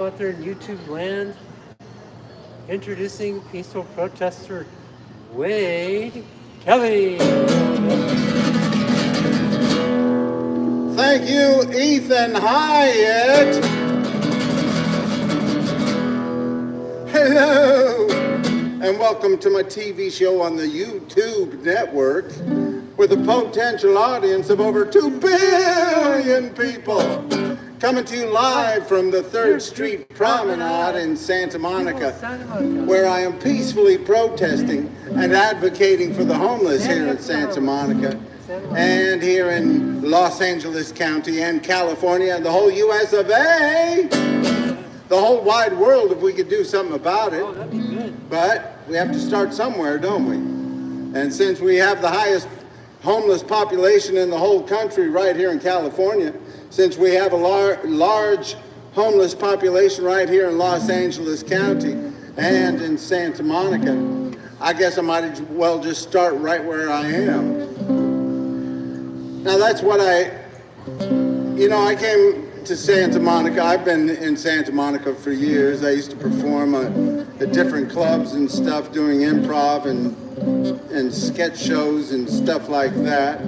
out there in YouTube land. Introducing peaceful protester Wade Kelley. Thank you, Ethan Hiatt. Hello, and welcome to my TV show on the YouTube network with a potential audience of over 2 billion people. Coming to you live from the 3rd Street Promenade in Santa Monica, where I am peacefully protesting and advocating for the homeless here in Santa Monica, and here in Los Angeles County and California and the whole US of A, the whole wide world if we could do something about it. Oh, that'd be good. But we have to start somewhere, don't we? And since we have the highest homeless population in the whole country right here in California, since we have a large homeless population right here in Los Angeles County and in Santa Monica, I guess I might as well just start right where I am. Now that's what I came to Santa Monica. I've been in Santa Monica for years. I used to perform at different clubs and stuff, doing improv and sketch shows and stuff like that,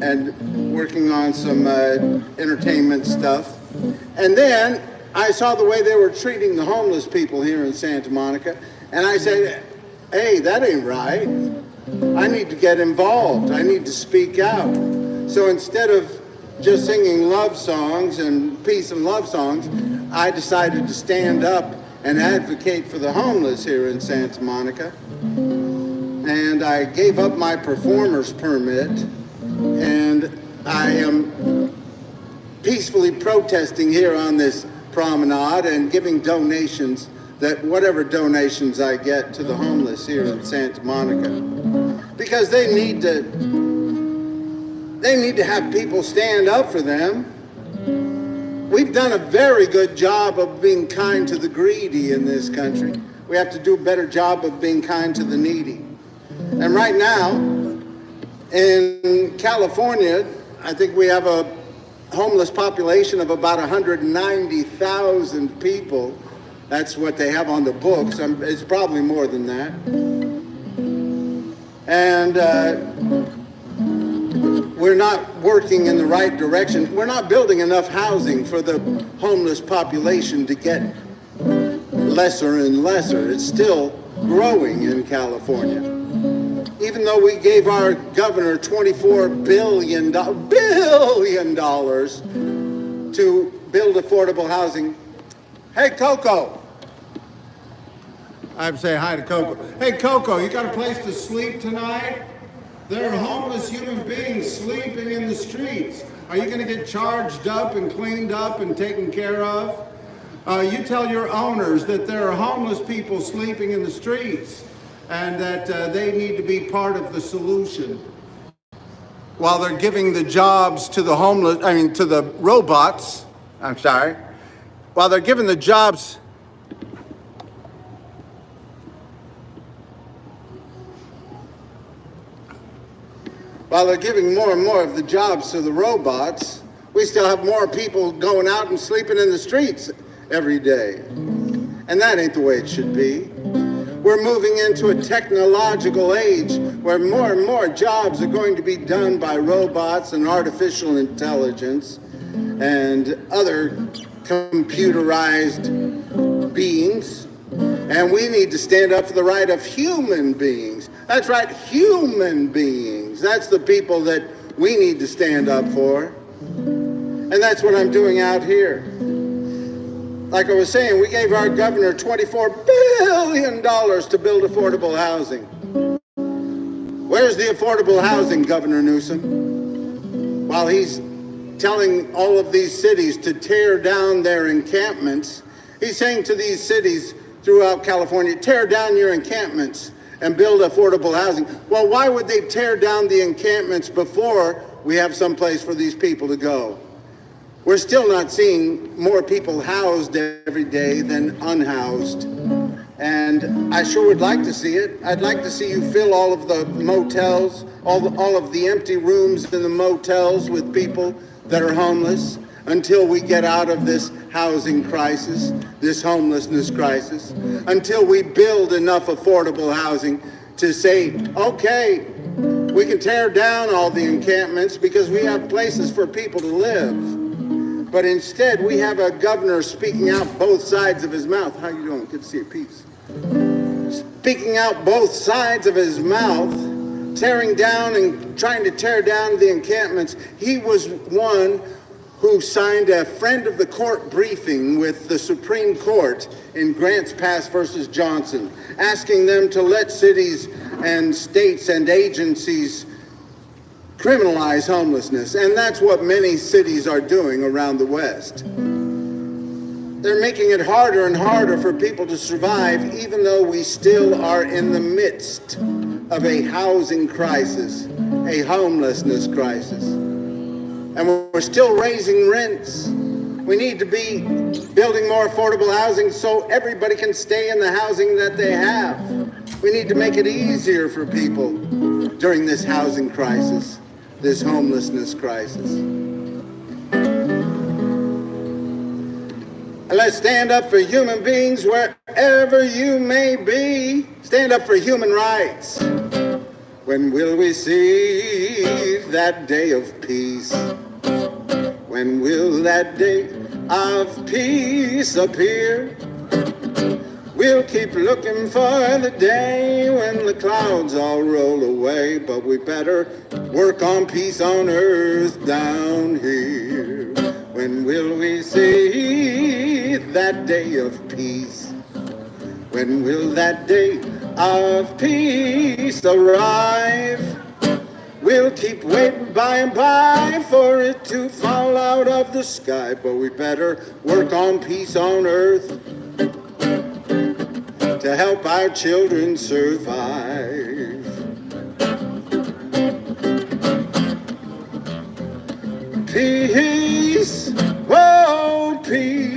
and working on some entertainment stuff. And then I saw the way they were treating the homeless people here in Santa Monica, and I said, hey, that ain't right. I need to get involved. I need to speak out. So instead of just singing love songs and peace and love songs, I decided to stand up and advocate for the homeless here in Santa Monica. And I gave up my performer's permit, and I am peacefully protesting here on this promenade and giving donations, that whatever donations I get to the homeless here in Santa Monica, because they need to have people stand up for them. We've done a very good job of being kind to the greedy in this country. We have to do a better job of being kind to the needy. And right now, in California, I think we have a homeless population of about 190,000 people. That's what they have on the books. It's probably more than that. And we're not working in the right direction. We're not building enough housing for the homeless population to get lesser and lesser. It's still growing in California. Even though we gave our governor $24 billion to build affordable housing. Hey, Coco. I have to say hi to Coco. Hey, Coco, you got a place to sleep tonight? There are homeless human beings sleeping in the streets. Are you going to get charged up and cleaned up and taken care of? You tell your owners that there are homeless people sleeping in the streets and that they need to be part of the solution. While they're giving the jobs to the to the robots, while they're giving the jobs While they're giving more and more of the jobs to the robots, we still have more people going out and sleeping in the streets every day. And that ain't the way it should be. We're moving into a technological age where more and more jobs are going to be done by robots and artificial intelligence and other computerized beings. And we need to stand up for the right of human beings. That's right, human beings. That's the people that we need to stand up for. And that's what I'm doing out here. Like I was saying, we gave our governor $24 billion to build affordable housing. Where's the affordable housing, Governor Newsom? While he's telling all of these cities to tear down their encampments, he's saying to these cities throughout California, tear down your encampments and build affordable housing. Well, why would they tear down the encampments before we have some place for these people to go? We're still not seeing more people housed every day than unhoused. And I sure would like to see it. I'd like to see you fill all of the motels, all of the empty rooms in the motels with people that are homeless. until we get out of this housing crisis, this homelessness crisis, until we build enough affordable housing to say, okay, we can tear down all the encampments because we have places for people to live. But instead, we have a governor speaking out both sides of his mouth. How you doing? Good to see you. Peace. Speaking out both sides of his mouth, tearing down and trying to tear down the encampments. He was one who signed a friend of the court briefing with the Supreme Court in Grants Pass versus Johnson, asking them to let cities and states and agencies criminalize homelessness. And that's what many cities are doing around the West. They're making it harder and harder for people to survive, even though we still are in the midst of a housing crisis, a homelessness crisis. And we're still raising rents. We need to be building more affordable housing so everybody can stay in the housing that they have. We need to make it easier for people during this housing crisis, this homelessness crisis. Let's stand up for human beings wherever you may be. Stand up for human rights. When will we see that day of peace? When will that day of peace appear? We'll keep looking for the day when the clouds all roll away, but we better work on peace on earth down here. When will we see that day of peace? When will that day of peace arrive? We'll keep waiting by and by for it to fall out of the sky, but we better work on peace on earth to help our children survive. Peace, oh peace.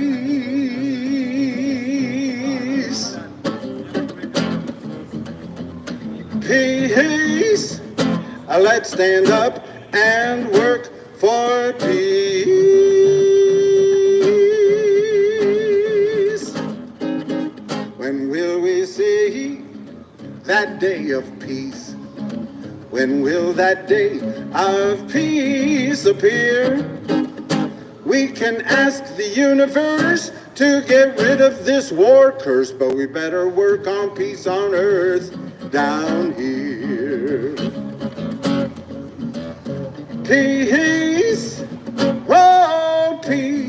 Peace, let's stand up and work for peace. When will we see that day of peace? When will that day of peace appear? We can ask the universe to get rid of this war curse, but we better work on peace on earth down here. Peace, oh peace.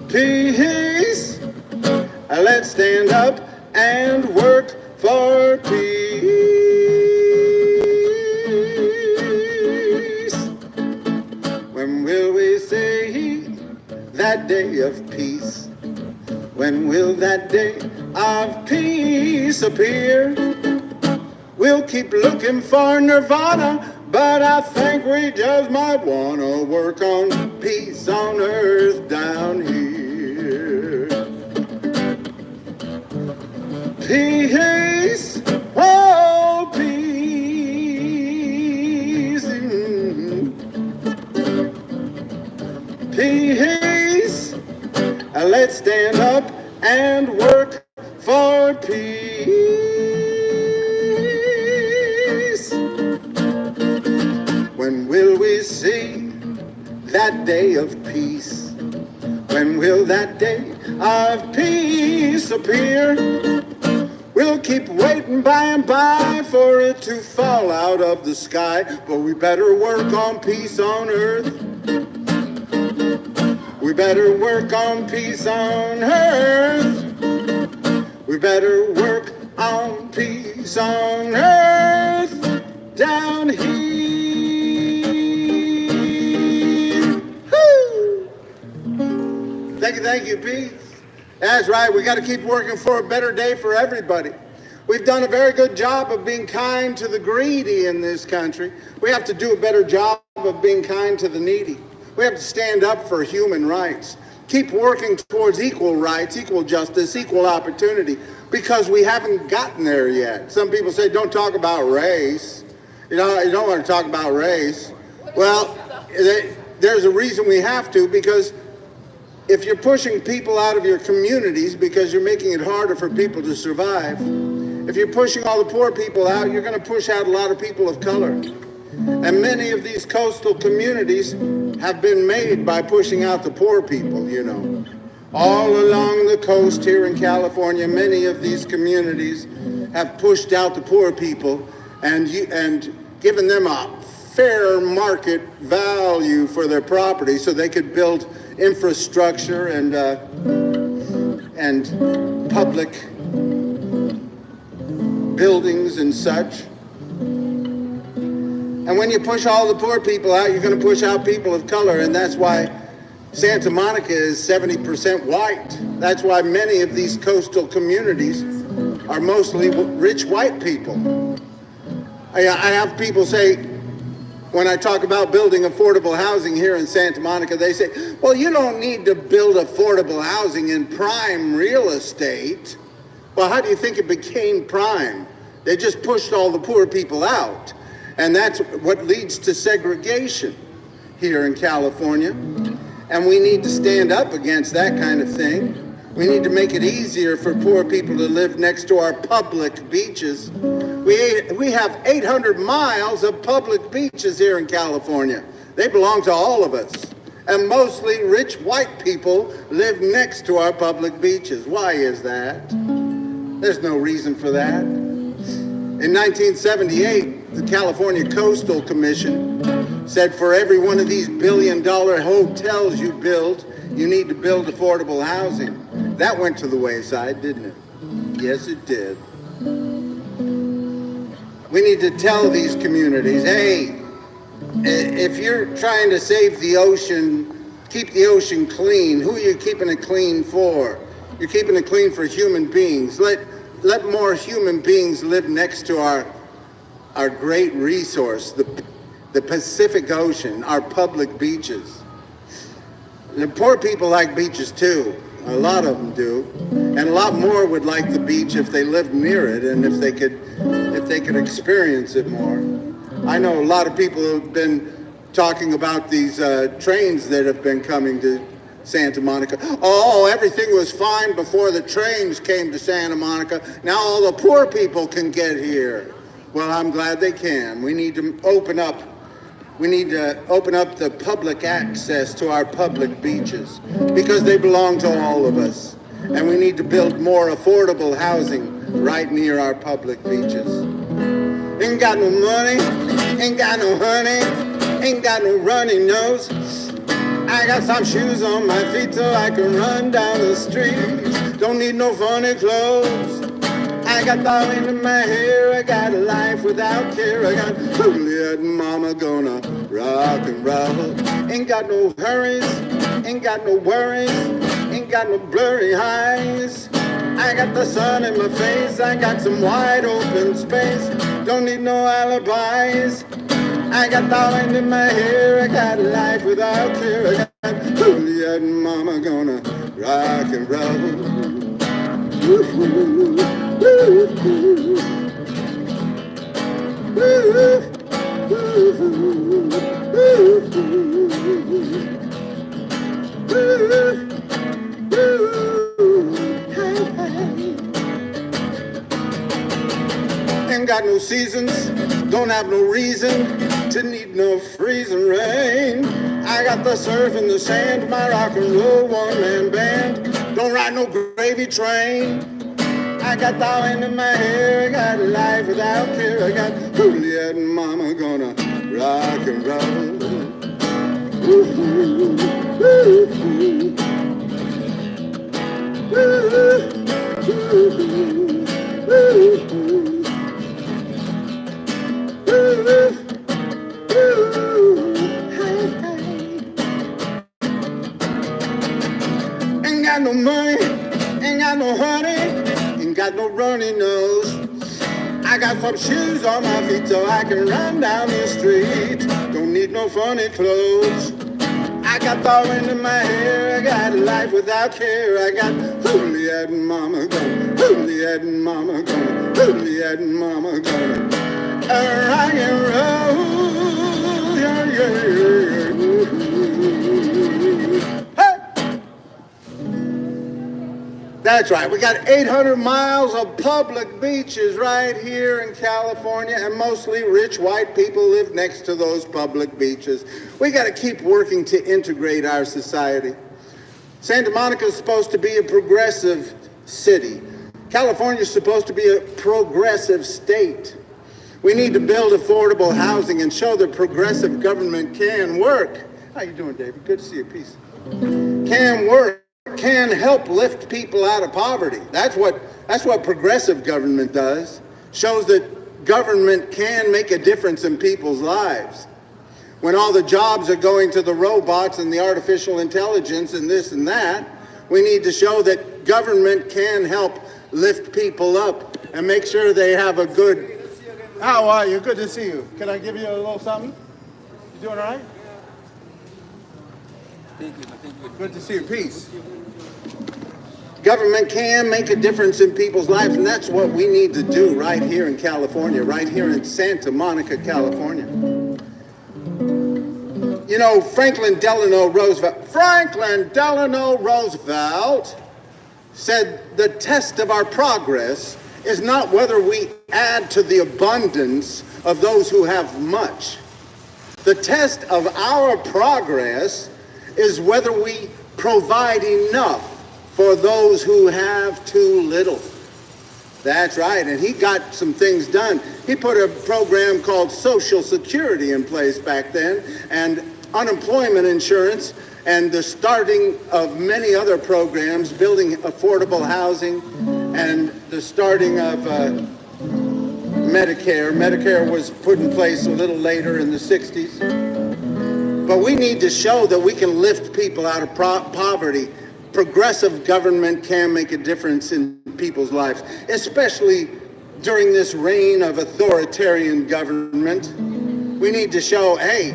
Peace, let's stand up and work for peace. When will we see that day of peace? When will that day of peace appear? We'll keep looking for nirvana, but I think we just might want to work on peace on earth down here. Peace, oh peace. Peace, let's stand up and work for peace. When will we see that day of peace? When will that day of peace appear? We'll keep waiting by and by for it to fall out of the sky, but we better work on peace on earth. We better work on peace on earth. We better work on peace on earth down here. Woo! Thank you, peace. That's right, we got to keep working for a better day for everybody. We've done a very good job of being kind to the greedy in this country. We have to do a better job of being kind to the needy. We have to stand up for human rights. Keep working towards equal rights, equal justice, equal opportunity, because we haven't gotten there yet. Some people say, don't talk about race. You don't want to talk about race. Well, there's a reason we have to, because if you're pushing people out of your communities because you're making it harder for people to survive, if you're pushing all the poor people out, you're going to push out a lot of people of color. And many of these coastal communities have been made by pushing out the poor people, you know. All along the coast here in California, many of these communities have pushed out the poor people and given them a fair market value for their property so they could build infrastructure and public buildings and such. And when you push all the poor people out, you're going to push out people of color, and that's why Santa Monica is 70% white. That's why many of these coastal communities are mostly rich white people. I have people say, when I talk about building affordable housing here in Santa Monica, they say, well, you don't need to build affordable housing in prime real estate. Well, how do you think it became prime? They just pushed all the poor people out. And that's what leads to segregation here in California. And we need to stand up against that kind of thing. We need to make it easier for poor people to live next to our public beaches. We have 800 miles of public beaches here in California. They belong to all of us. And mostly rich white people live next to our public beaches. Why is that? There's no reason for that. In 1978, the California Coastal Commission said for every one of these billion-dollar hotels you build, you need to build affordable housing. That went to the wayside, didn't it? Yes, it did. We need to tell these communities, hey, if you're trying to save the ocean, keep the ocean clean, who are you keeping it clean for? You're keeping it clean for human beings. Let more human beings live next to our great resource, the Pacific Ocean, our public beaches. The poor people like beaches too. A lot of them do. And a lot more would like the beach if they lived near it and if they could experience it more. I know a lot of people who have been talking about these trains that have been coming to Santa Monica. Oh, everything was fine before the trains came to Santa Monica. Now all the poor people can get here. Well, I'm glad they can. We need to open up the public access to our public beaches because they belong to all of us. And we need to build more affordable housing right near our public beaches. Ain't got no money, ain't got no honey, ain't got no runny nose. I got some shoes on my feet so I can run down the street. Don't need no funny clothes. I got the wind in my hair. I got a life without care. I got Juliet and Mama gonna rock and roll. Ain't got no hurries, ain't got no worries, ain't got no blurry eyes. I got the sun in my face. I got some wide open space. Don't need no alibis. I got the wind in my hair, I got a life without care. I got Juliet and Mama gonna rock and roll. Woo-hoo, woo-hoo, woo-hoo, woo-hoo, hey, hey. Ain't got no seasons, don't have no reason to need no freezing rain. I got the surf and the sand, my rock and roll one-man band. Don't ride no gravy train. I got the wind in my hair, I got a life without care. I got Juliet and Mama gonna rock and roll. Woo-hoo, woo-hoo, woo-hoo, woo-hoo, woo-hoo. Ain't got no money, ain't got no honey, ain't got no runny nose. I got some shoes on my feet so I can run down the street. Don't need no funny clothes. I got the wind in my hair, I got a life without care. I got Juliet and Mama gonna, Juliet and Mama gonna, Juliet and Mama gonna a rock and roll. Yeah, yeah, yeah. Hey! That's right. We got 800 miles of public beaches right here in California, and mostly rich white people live next to those public beaches. We got to keep working to integrate our society. Santa Monica is supposed to be a progressive city. California is supposed to be a progressive state. We need to build affordable housing and show that progressive government can work. How you doing, David? Good to see you. Peace. Can work. Can help lift people out of poverty. That's what progressive government does. Shows that government can make a difference in people's lives. When all the jobs are going to the robots and the artificial intelligence and this and that, we need to show that government can help lift people up and make sure they have a good... How are you? Good to see you. Can I give you a little something? You doing all right? Thank you. Good to see you. Peace. Government can make a difference in people's lives, and that's what we need to do right here in California, right here in Santa Monica, California. You know, Franklin Delano Roosevelt said the test of our progress is not whether we add to the abundance of those who have much. The test of our progress is whether we provide enough for those who have too little. That's right, and he got some things done. He put a program called Social Security in place back then, and unemployment insurance, and the starting of many other programs, building affordable housing, and the starting of Medicare. Medicare was put in place a little later in the 60s. But we need to show that we can lift people out of poverty. Progressive government can make a difference in people's lives, especially during this reign of authoritarian government. We need to show, hey,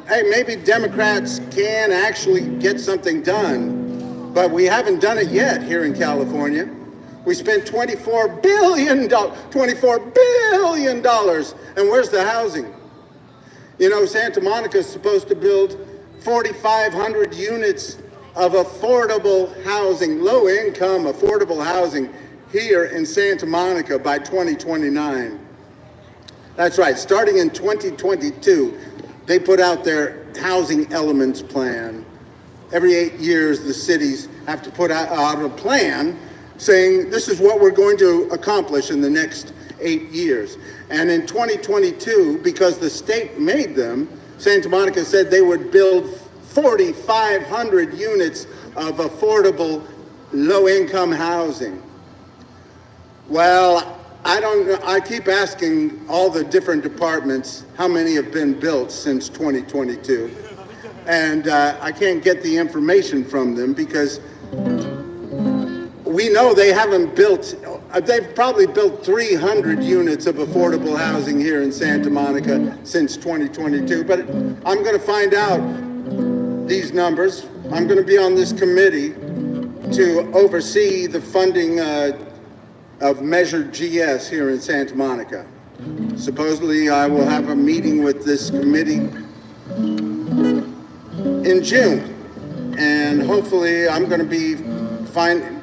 maybe Democrats can actually get something done, but we haven't done it yet here in California. We spent $24 billion, and where's the housing? You know, Santa Monica is supposed to build 4,500 units of affordable housing, low-income affordable housing here in Santa Monica by 2029. That's right, starting in 2022, they put out their housing elements plan. Every 8 years, the cities have to put out a plan saying this is what we're going to accomplish in the next 8 years. And in 2022, because the state made them, Santa Monica said they would build 4,500 units of affordable low-income housing. Well, I don't know. I keep asking all the different departments how many have been built since 2022. And I can't get the information from them because we know they haven't built, they've probably built 300 units of affordable housing here in Santa Monica since 2022. But I'm going to find out these numbers. I'm going to be on this committee to oversee the funding of Measure GS here in Santa Monica. Supposedly I will have a meeting with this committee in June, and hopefully I'm going to be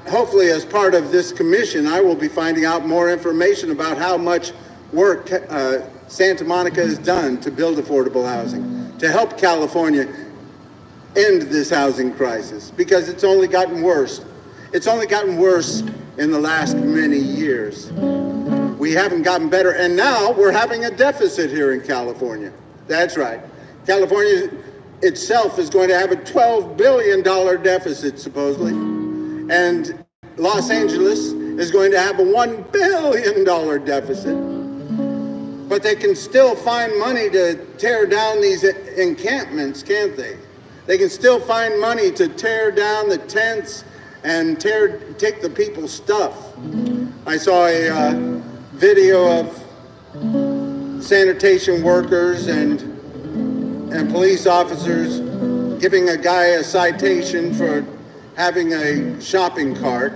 hopefully as part of this commission I will be finding out more information about how much work Santa Monica has done to build affordable housing, to help California end this housing crisis, because it's only gotten worse. It's only gotten worse in the last many years. We haven't gotten better, and now we're having a deficit here in California. That's right. California itself is going to have a $12 billion deficit, supposedly, and Los Angeles is going to have a $1 billion deficit. But they can still find money to tear down these encampments, can't they? They can still find money to tear down the tents and take the people's stuff. I saw a video of sanitation workers and police officers giving a guy a citation for having a shopping cart.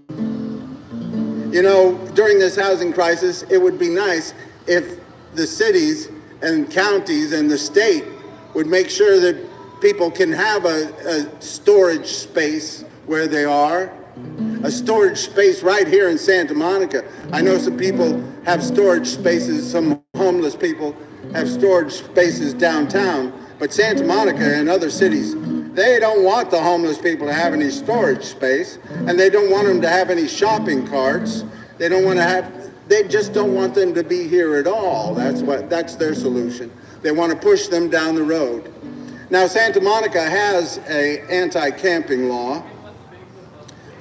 You know, during this housing crisis, it would be nice if the cities and counties and the state would make sure that people can have a storage space where they are, a storage space right here in Santa Monica. I know some people have storage spaces, some homeless people have storage spaces downtown, but Santa Monica and other cities, they don't want the homeless people to have any storage space, and they don't want them to have any shopping carts. They just don't want them to be here at all. That's their solution. They want to push them down the road. Now, Santa Monica has an anti-camping law,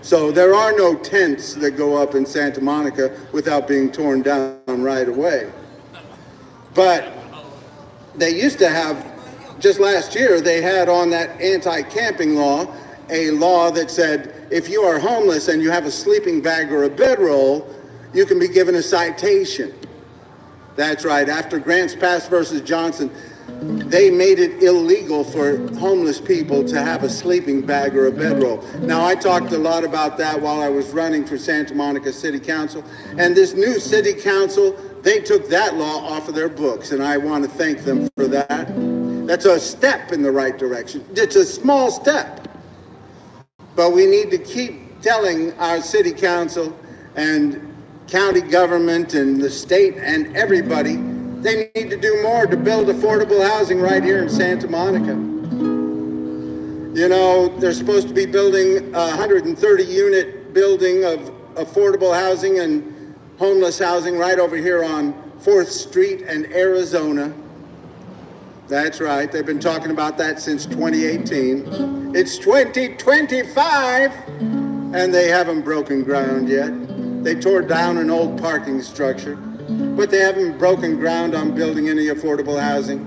so there are no tents that go up in Santa Monica without being torn down right away. But they used to have, just last year, they had on that anti-camping law a law that said if you are homeless and you have a sleeping bag or a bedroll, you can be given a citation. That's right. After Grants Pass versus Johnson, they made it illegal for homeless people to have a sleeping bag or a bedroll. Now, I talked a lot about that while I was running for Santa Monica City Council, and this new city council, they took that law off of their books, and I want to thank them for that. That's a step in the right direction. It's a small step, but we need to keep telling our city council and county government and the state and everybody they need to do more to build affordable housing right here in Santa Monica. You know, they're supposed to be building a 130-unit building of affordable housing and homeless housing right over here on 4th Street and Arizona. That's right. They've been talking about that since 2018. It's 2025, and they haven't broken ground yet. They tore down an old parking structure, but they haven't broken ground on building any affordable housing.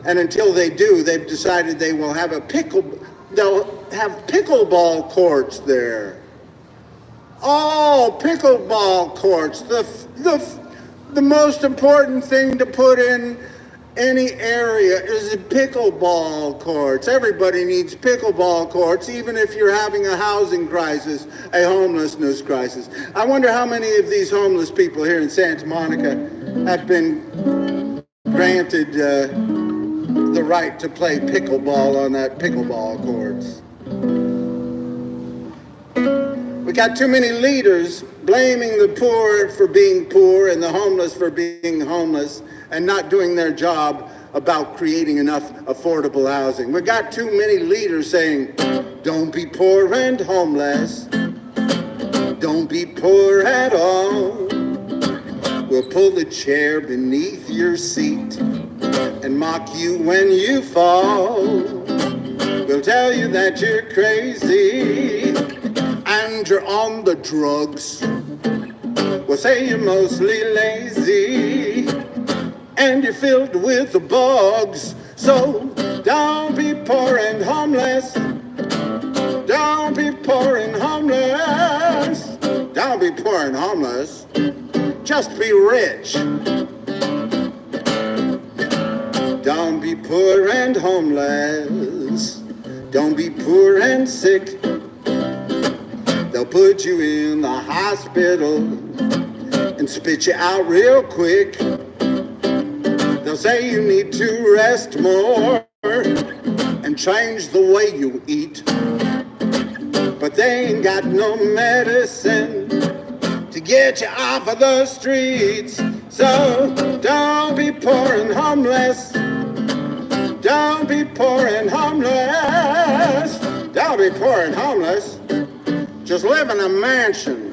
And until they do, they've decided they will have they'll have pickleball courts there. Oh, pickleball courts, the most important thing to put in any area is pickleball courts. Everybody needs pickleball courts, even if you're having a housing crisis, a homelessness crisis. I wonder how many of these homeless people here in Santa Monica have been granted the right to play pickleball on that pickleball courts. We got too many leaders blaming the poor for being poor and the homeless for being homeless and not doing their job about creating enough affordable housing. We got too many leaders saying, don't be poor and homeless. Don't be poor at all. We'll pull the chair beneath your seat and mock you when you fall. We'll tell you that you're crazy and you're on the drugs. We'll say you're mostly lazy and you're filled with the bugs. So don't be poor and homeless. Don't be poor and homeless. Don't be poor and homeless. Just be rich. Don't be poor and homeless. Don't be poor and sick. They'll put you in the hospital and spit you out real quick. They'll say you need to rest more and change the way you eat. But they ain't got no medicine to get you off of the streets. So don't be poor and homeless. Don't be poor and homeless. Don't be poor and homeless. Just live in a mansion.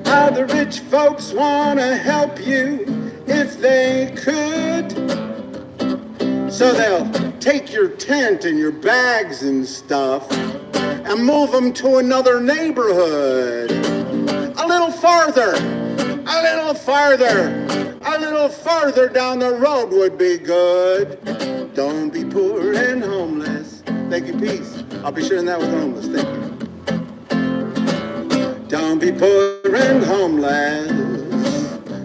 Other rich folks want to help you if they could. So they'll take your tent and your bags and stuff and move them to another neighborhood. A little farther, a little farther, a little farther down the road would be good. Don't be poor and homeless. Thank you, peace. I'll be sharing that with homeless. Thank you. Don't be poor and homeless.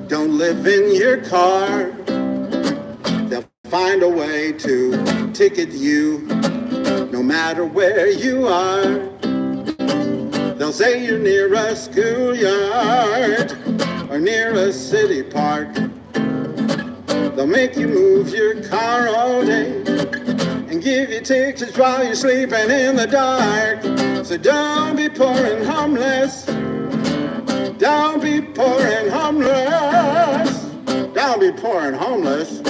Don't live in your car. They'll find a way to ticket you no matter where you are. They'll say you're near a schoolyard or near a city park. They'll make you move your car all day and give you tickets while you're sleeping in the dark. So don't be poor and homeless. Don't be poor and homeless. Don't be poor and homeless.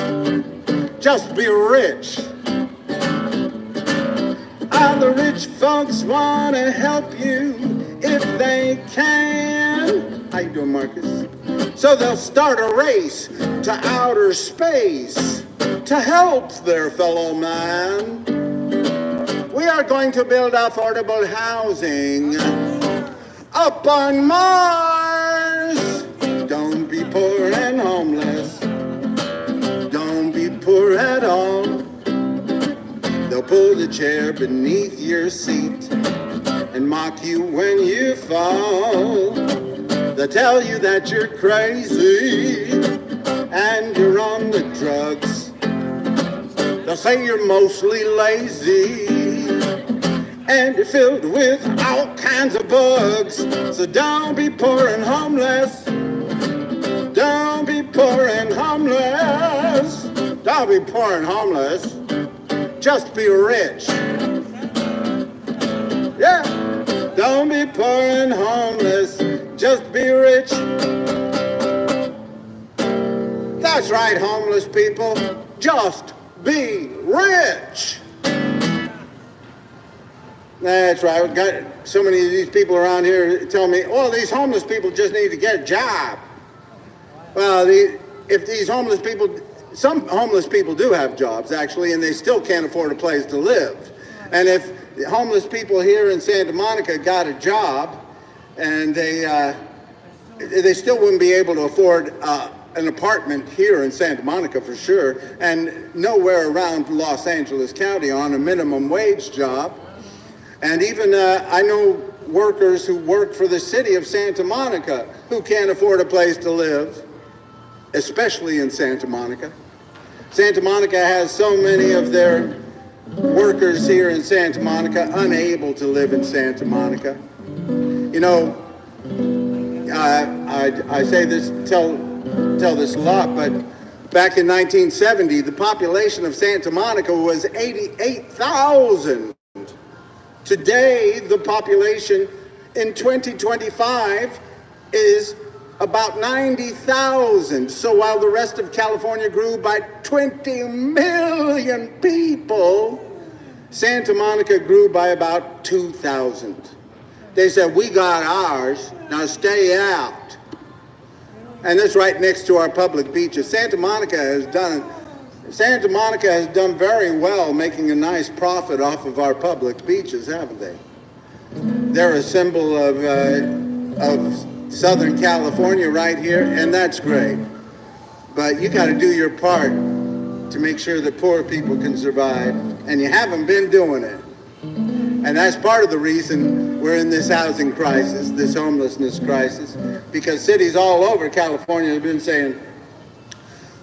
Just be rich. Other rich folks want to help you if they can. How you doing, Marcus? So they'll start a race to outer space to help their fellow man. We are going to build affordable housing up on Mars. Don't be poor and homeless. Don't be poor at all. They'll pull the chair beneath your seat and mock you when you fall. They'll tell you that you're crazy and you're on the drugs. They'll say you're mostly lazy and you're filled with all kinds of bugs. So don't be poor and homeless. Don't be poor and homeless. Don't be poor and homeless. Just be rich. Yeah. Don't be poor and homeless. Just be rich. That's right, homeless people. Just be rich. That's right. We've got so many of these people around here telling me, oh, these homeless people just need to get a job. Well, if these homeless people, some homeless people do have jobs, actually, and they still can't afford a place to live. And if homeless people here in Santa Monica got a job, and they still wouldn't be able to afford an apartment here in Santa Monica for sure, and nowhere around Los Angeles County on a minimum wage job. And even I know workers who work for the city of Santa Monica who can't afford a place to live, especially in Santa Monica. Santa Monica has so many of their workers here in Santa Monica unable to live in Santa Monica. You know, I say this, tell this a lot, but back in 1970, the population of Santa Monica was 88,000. Today, the population in 2025 is about 90,000. So while the rest of California grew by 20 million people, Santa Monica grew by about 2,000. They said, we got ours, now stay out. And that's right next to our public beaches. Santa Monica has done very well making a nice profit off of our public beaches, haven't they? They're a symbol of Southern California right here, and that's great. But you got to do your part to make sure that poor people can survive, and you haven't been doing it. And that's part of the reason we're in this housing crisis, this homelessness crisis, because cities all over California have been saying,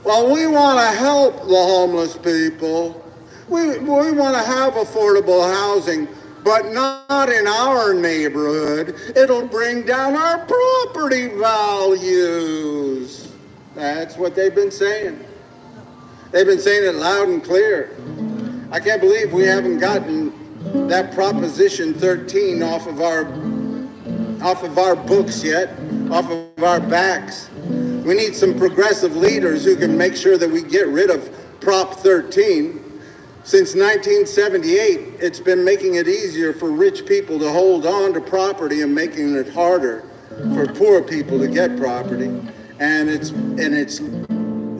well, we want to help the homeless people. We want to have affordable housing, but not in our neighborhood. It'll bring down our property values. That's what they've been saying. They've been saying it loud and clear. I can't believe we haven't gotten that Proposition 13 off of our books yet, off of our backs. We need some progressive leaders who can make sure that we get rid of Prop 13. Since 1978, it's been making it easier for rich people to hold on to property and making it harder for poor people to get property. And it's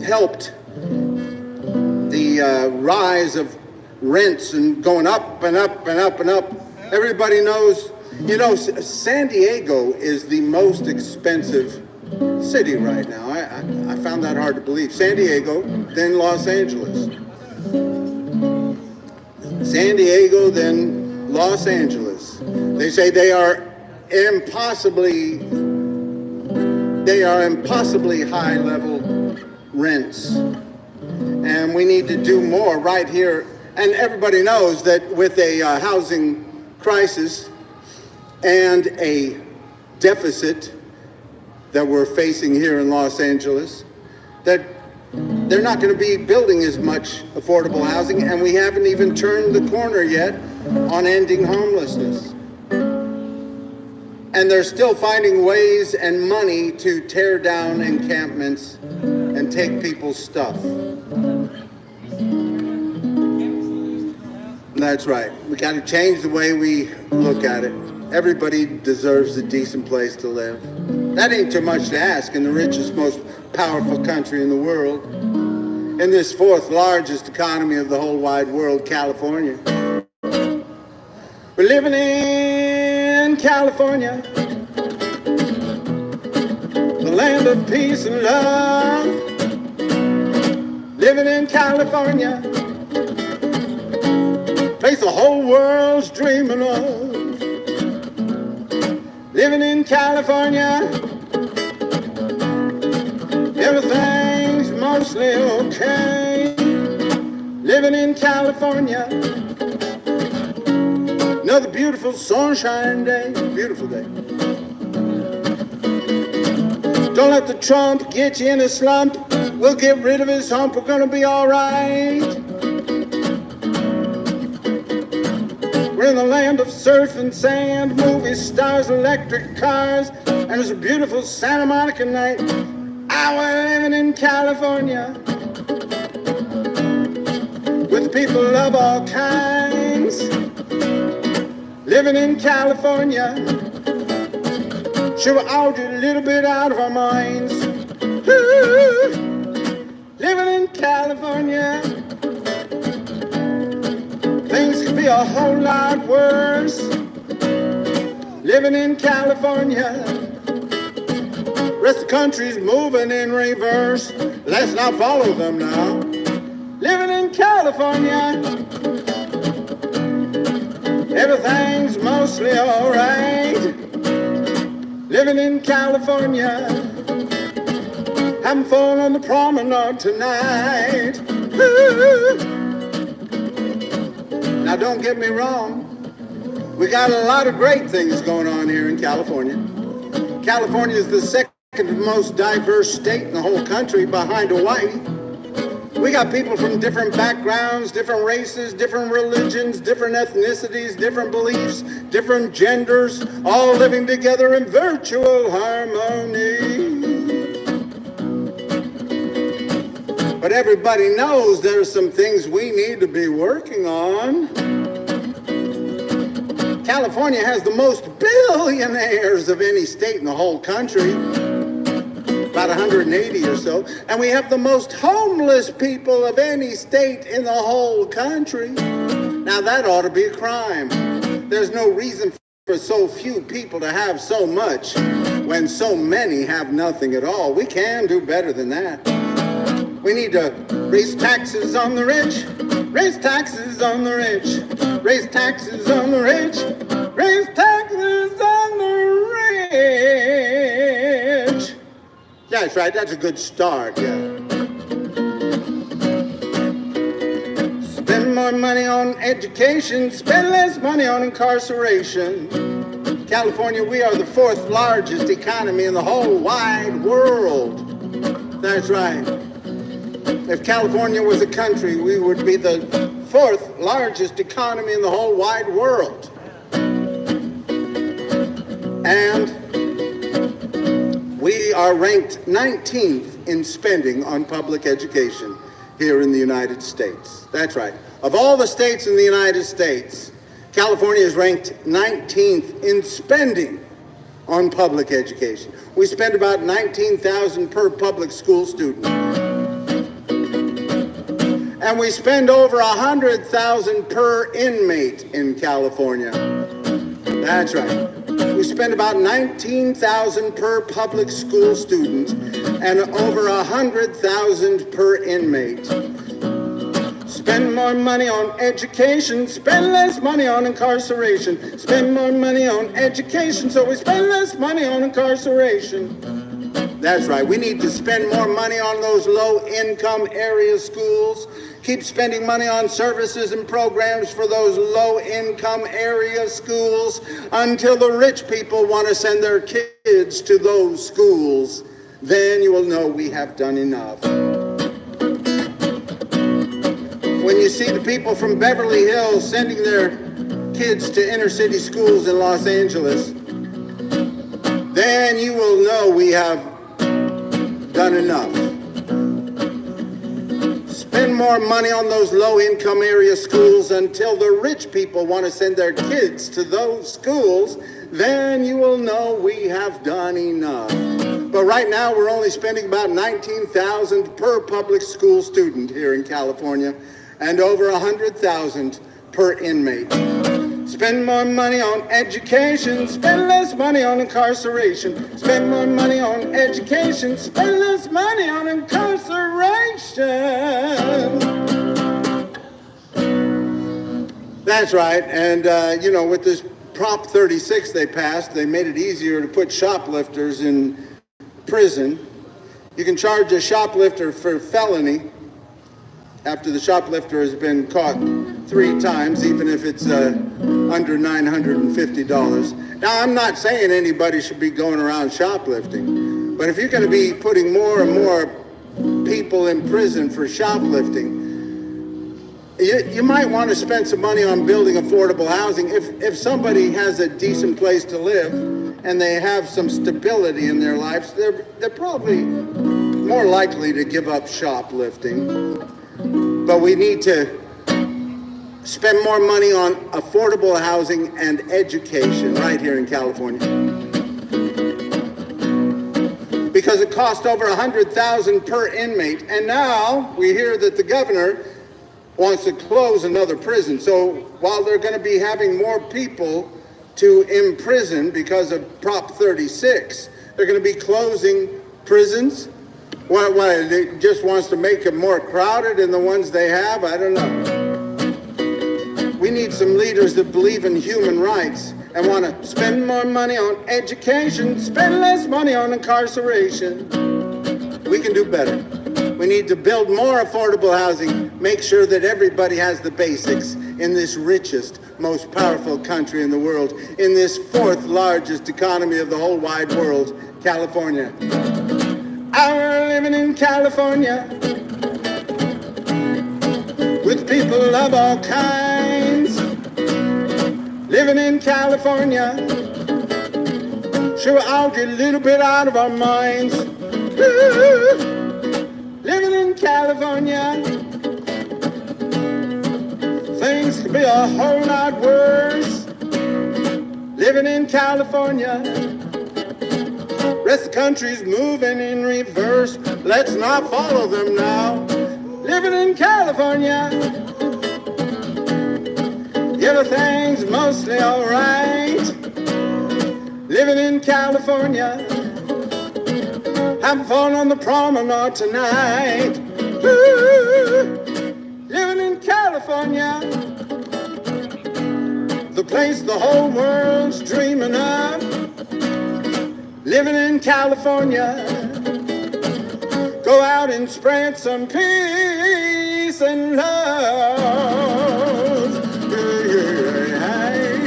helped the rise of rents and going up and up and up and up. Everybody knows, you know, San Diego is the most expensive city right now. I found that hard to believe. San Diego, then Los Angeles. San Diego, then Los Angeles. They say they are impossibly high level rents. And we need to do more right here. And everybody knows that with a housing crisis and a deficit that we're facing here in Los Angeles, that they're not going to be building as much affordable housing, and we haven't even turned the corner yet on ending homelessness. And they're still finding ways and money to tear down encampments and take people's stuff. That's right. We got to change the way we look at it. Everybody deserves a decent place to live. That ain't too much to ask in the richest, most powerful country in the world. In this fourth largest economy of the whole wide world, California. We're living in California, the land of peace and love. Living in California, place the whole world's dreaming of. Living in California, everything's mostly okay. Living in California, another beautiful sunshine day, beautiful day. Don't let the Trump get you in a slump. We'll get rid of his hump, we're gonna be all right. We're in the land of surf and sand, movie stars, electric cars, and it's a beautiful Santa Monica night. We're living in California, with people of all kinds. Living in California, sure we're all just a little bit out of our minds. Ooh, living in California, things could be a whole lot worse. Living in California, rest of the country's moving in reverse. Let's not follow them now. Living in California, everything's mostly alright. Living in California, having fun on the promenade tonight. Ooh. Now don't get me wrong, we got a lot of great things going on here in California. California is the second most diverse state in the whole country behind Hawaii. We got people from different backgrounds, different races, different religions, different ethnicities, different beliefs, different genders, all living together in virtual harmony. But everybody knows there's some things we need to be working on. California has the most billionaires of any state in the whole country. About 180 or so, and we have the most homeless people of any state in the whole country. Now that ought to be a crime. There's no reason for so few people to have so much when so many have nothing at all. We can do better than that. We need to raise taxes on the rich, raise taxes on the rich, raise taxes on the rich, raise taxes on the rich. That's right, that's a good start, yeah. Spend more money on education, spend less money on incarceration. California, we are the fourth largest economy in the whole wide world. That's right. If California was a country, we would be the fourth largest economy in the whole wide world. And we are ranked 19th in spending on public education here in the United States. That's right. Of all the states in the United States, California is ranked 19th in spending on public education. We spend about $19,000 per public school student. And we spend over $100,000 per inmate in California. That's right. We spend about $19,000 per public school student and over $100,000 per inmate. Spend more money on education, spend less money on incarceration. Spend more money on education, so we spend less money on incarceration. That's right, we need to spend more money on those low-income area schools. Keep spending money on services and programs for those low-income area schools until the rich people want to send their kids kids to those schools, then you will know we have done enough. When you see the people from Beverly Hills sending their kids to inner city schools in Los Angeles, then you will know we have done enough. Spend more money on those low-income area schools until the rich people want to send their kids to those schools, then you will know we have done enough. But right now we're only spending about $19,000 per public school student here in California and over $100,000 per inmate. Spend more money on education, spend less money on incarceration. Spend more money on education, spend less money on incarceration. That's right, and with this Prop 36 they passed, they made it easier to put shoplifters in prison. You can charge a shoplifter for felony after the shoplifter has been caught 3 times, even if it's under $950. Now, I'm not saying anybody should be going around shoplifting, but if you're going to be putting more and more people in prison for shoplifting, you might want to spend some money on building affordable housing. If somebody has a decent place to live and they have some stability in their lives, they're probably more likely to give up shoplifting. But we need to spend more money on affordable housing and education right here in California. Because it cost over $100,000 per inmate, and now we hear that the governor wants to close another prison. So while they're going to be having more people to imprison because of Prop 36, they're going to be closing prisons. Why? It just wants to make them more crowded than the ones they have? I don't know. We need some leaders that believe in human rights and want to spend more money on education, spend less money on incarceration. We can do better. We need to build more affordable housing, make sure that everybody has the basics in this richest, most powerful country in the world, in this 4th largest economy of the whole wide world, California. We're living in California with people of all kinds. Living in California, sure I'll get a little bit out of our minds. Ooh, living in California, things could be a whole lot worse. Living in California, rest of the country's moving in reverse. Let's not follow them now. Living in California, everything's mostly all right. Living in California, having fun on the promenade tonight. Ooh, living in California, the place the whole world's dreaming of. Living in California, go out and spread some peace and love. Hey, hey.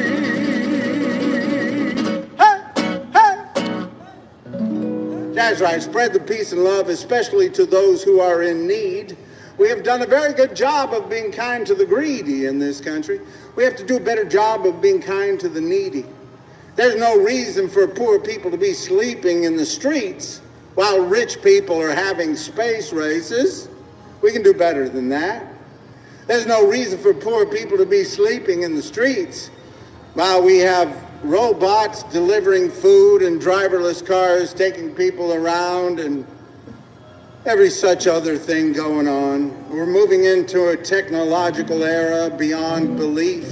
That's right, spread the peace and love, especially to those who are in need. We have done a very good job of being kind to the greedy in this country. We have to do a better job of being kind to the needy. There's no reason for poor people to be sleeping in the streets while rich people are having space races. We can do better than that. There's no reason for poor people to be sleeping in the streets while we have robots delivering food and driverless cars taking people around and every such other thing going on. We're moving into a technological era beyond belief.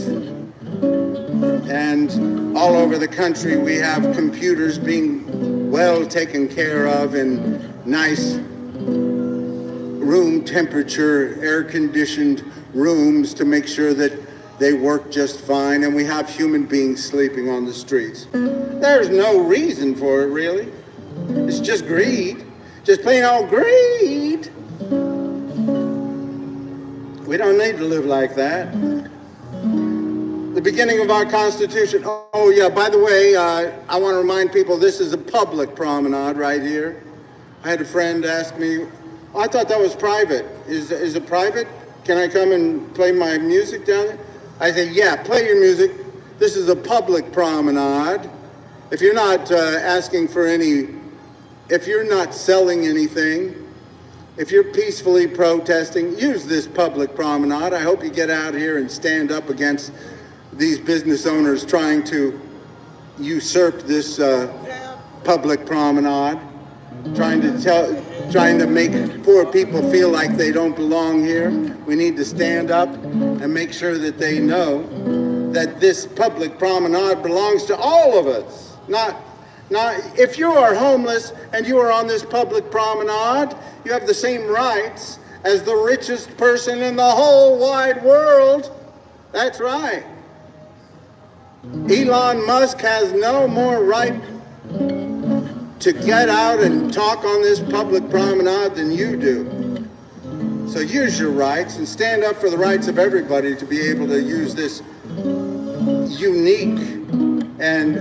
And all over the country, we have computers being well taken care of in nice room temperature, air-conditioned rooms to make sure that they work just fine, and we have human beings sleeping on the streets. There's no reason for it, really. It's just greed. Just plain old greed. We don't need to live like that. The beginning of our Constitution. Oh yeah, by the way, I want to remind people this is a public promenade right here. I had a friend ask me, oh, I thought that was private. Is it private? Can I come and play my music down there? I said, yeah, play your music. This is a public promenade. If you're not asking for any, if you're not selling anything, if you're peacefully protesting, use this public promenade. I hope you get out here and stand up against these business owners trying to usurp this public promenade, trying to make poor people feel like they don't belong here. We need to stand up and make sure that they know that this public promenade belongs to all of us. Not if you are homeless and you are on this public promenade, you have the same rights as the richest person in the whole wide world. That's right. Elon Musk has no more right to get out and talk on this public promenade than you do. So use your rights and stand up for the rights of everybody to be able to use this unique and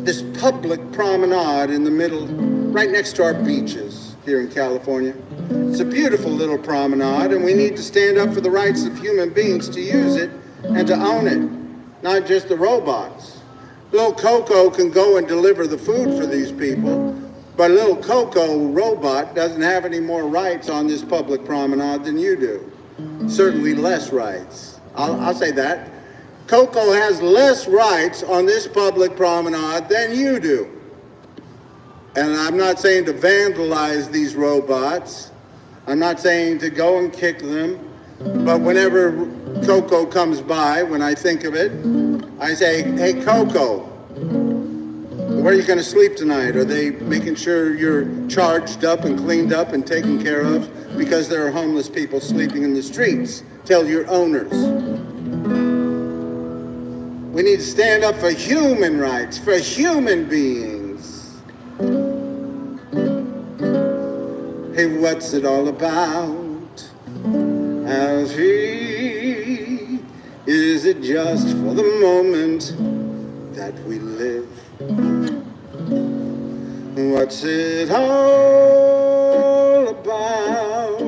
this public promenade in the middle, right next to our beaches here in California. It's a beautiful little promenade, and we need to stand up for the rights of human beings to use it and to own it, not just the robots. Little Coco can go and deliver the food for these people, but little Coco robot doesn't have any more rights on this public promenade than you do. Certainly less rights. I'll say that. Coco has less rights on this public promenade than you do. And I'm not saying to vandalize these robots. I'm not saying to go and kick them. But whenever Coco comes by, when I think of it, I say, hey, Coco, where are you going to sleep tonight? Are they making sure you're charged up and cleaned up and taken care of? Because there are homeless people sleeping in the streets. Tell your owners. We need to stand up for human rights, for human beings. Hey, what's it all about, Alfie? Is it just for the moment that we live? What's it all about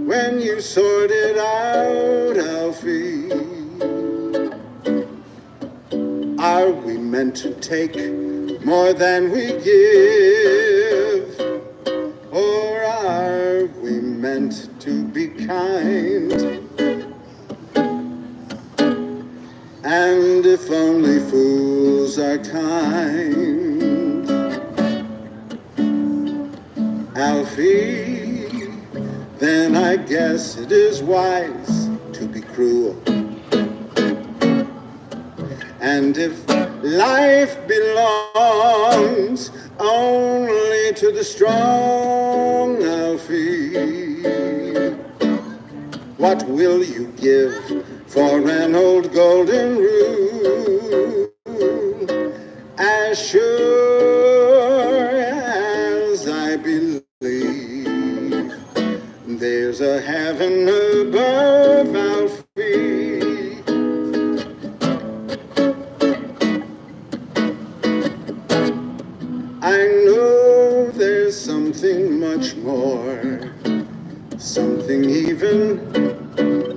when you sort it out, Alfie? Are we meant to take more than we give? Or are we meant to be kind? And if only fools are kind, Alfie, then I guess it is wise to be cruel. And if life belongs only to the strong, Alfie, what will you give for an old golden rule? As sure as I believe there's a heaven above, Alfie, I know there's something much more, something even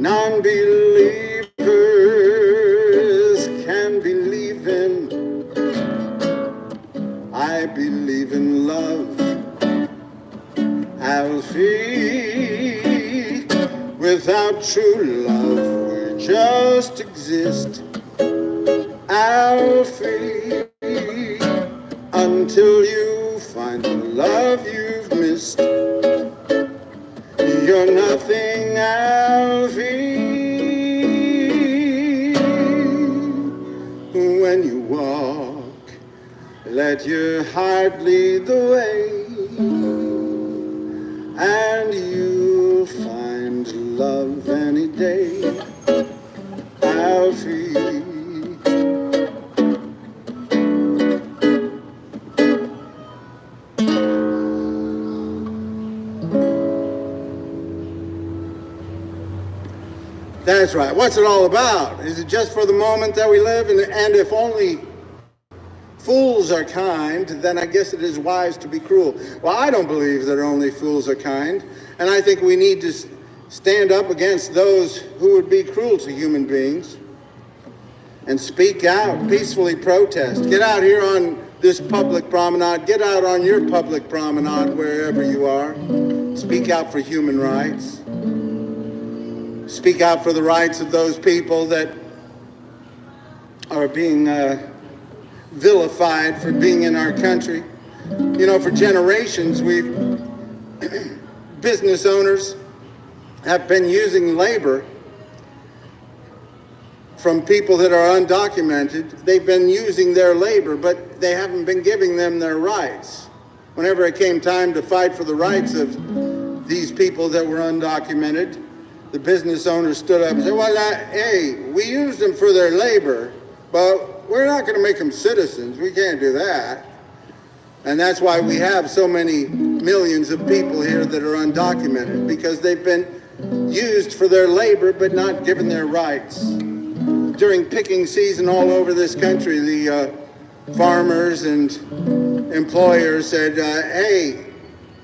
non-believers can believe in. I believe in love, Alfie. Without true love, we just exist, Alfie. Until you find the love you've missed, you're nothing, Alfie. When you walk, let your heart lead the way, and you'll find love any day, Alfie. That's right. What's it all about? Is it just for the moment that we live? And if only fools are kind, then I guess it is wise to be cruel. Well, I don't believe that only fools are kind, and I think we need to stand up against those who would be cruel to human beings and speak out, peacefully protest. Get out here on this public promenade, get out on your public promenade wherever you are. Speak out for human rights. Speak out for the rights of those people that are being vilified for being in our country. You know, for generations, business owners have been using labor from people that are undocumented. They've been using their labor, but they haven't been giving them their rights. Whenever it came time to fight for the rights of these people that were undocumented, the business owners stood up and said, well, hey, we used them for their labor, but we're not going to make them citizens. We can't do that. And that's why we have so many millions of people here that are undocumented, because they've been used for their labor but not given their rights. During picking season all over this country, the farmers and employers said, hey,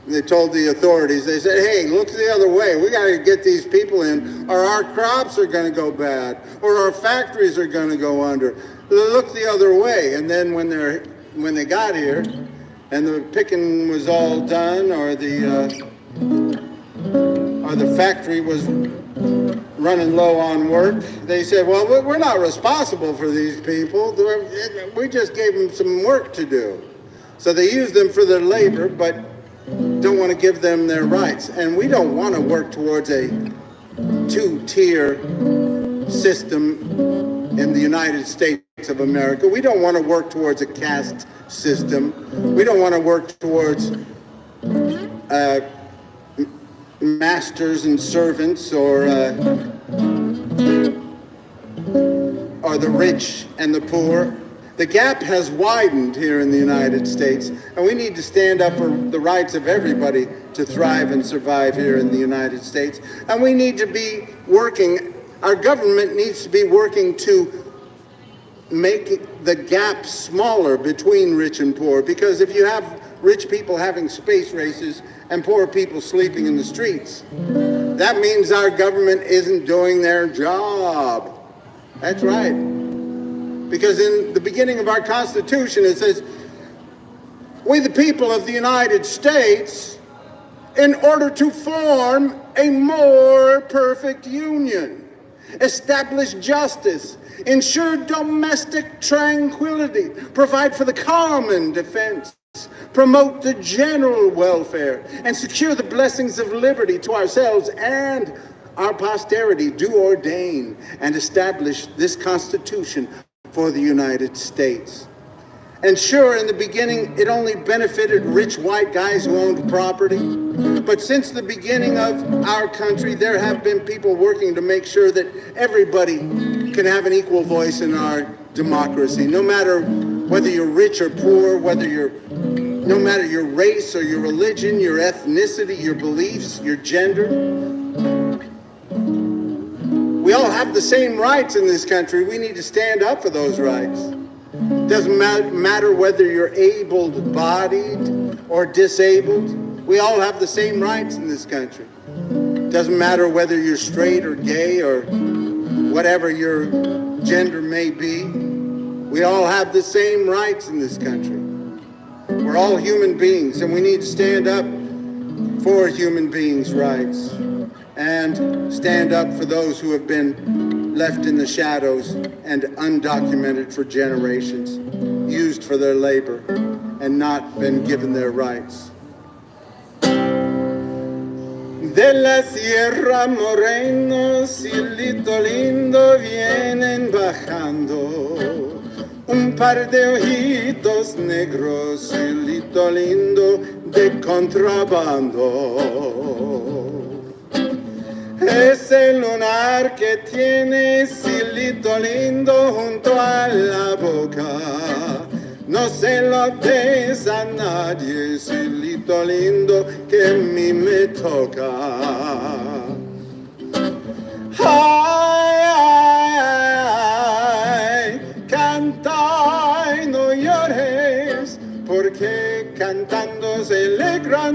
they told the authorities, they said, hey, look the other way. We got to get these people in, or our crops are going to go bad, or our factories are going to go under. Look the other way. And then when they got here and the picking was all done, or the factory was running low on work, they said, well, we're not responsible for these people. We just gave them some work to do. So they used them for their labor, but don't want to give them their rights. And we don't want to work towards a two-tier system in the United States of America. We don't want to work towards a caste system. We don't want to work towards masters and servants, or the rich and the poor. The gap has widened here in the United States, and we need to stand up for the rights of everybody to thrive and survive here in the United States. And we need to be working, our government needs to be working to make the gap smaller between rich and poor, because if you have rich people having space races and poor people sleeping in the streets, that means our government isn't doing their job. That's right. Because in the beginning of our Constitution, it says, we the people of the United States, in order to form a more perfect union, establish justice, ensure domestic tranquility, provide for the common defense, promote the general welfare, and secure the blessings of liberty to ourselves and our posterity, do ordain and establish this Constitution for the United States. And sure, in the beginning, it only benefited rich white guys who owned property. But since the beginning of our country, there have been people working to make sure that everybody can have an equal voice in our democracy, no matter whether you're rich or poor, no matter your race or your religion, your ethnicity, your beliefs, your gender. We all have the same rights in this country. We need to stand up for those rights. Doesn't matter whether you're able-bodied or disabled. We all have the same rights in this country. Doesn't matter whether you're straight or gay or whatever your gender may be. We all have the same rights in this country. We're all human beings, and we need to stand up for human beings' rights and stand up for those who have been left in the shadows and undocumented for generations, used for their labor and not been given their rights. De la Sierra Moreno, cielito lindo, vienen bajando un par de ojitos negros, cielito lindo de contrabando. Es el lunar que tiene cielito lindo junto a la boca. No se lo des a nadie, cielito lindo, que a mí me toca. ¡Ah!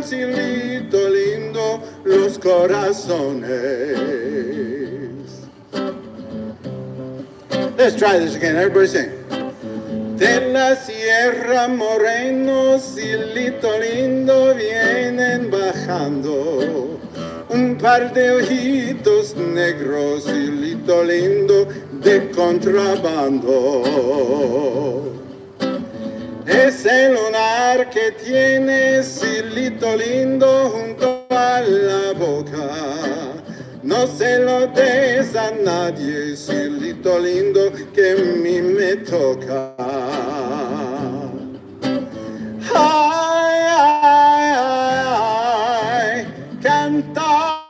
gran cielito lindo, los corazones. Let's try this again, everybody sing. De la Sierra Moreno, cielito lindo, vienen bajando un par de ojitos negros, cielito lindo, de contrabando. Es el lunar que tiene, cielito lindo, junto a la boca. No se lo des a nadie, cielito lindo, que a mí me toca. Ay, ay, ay, canta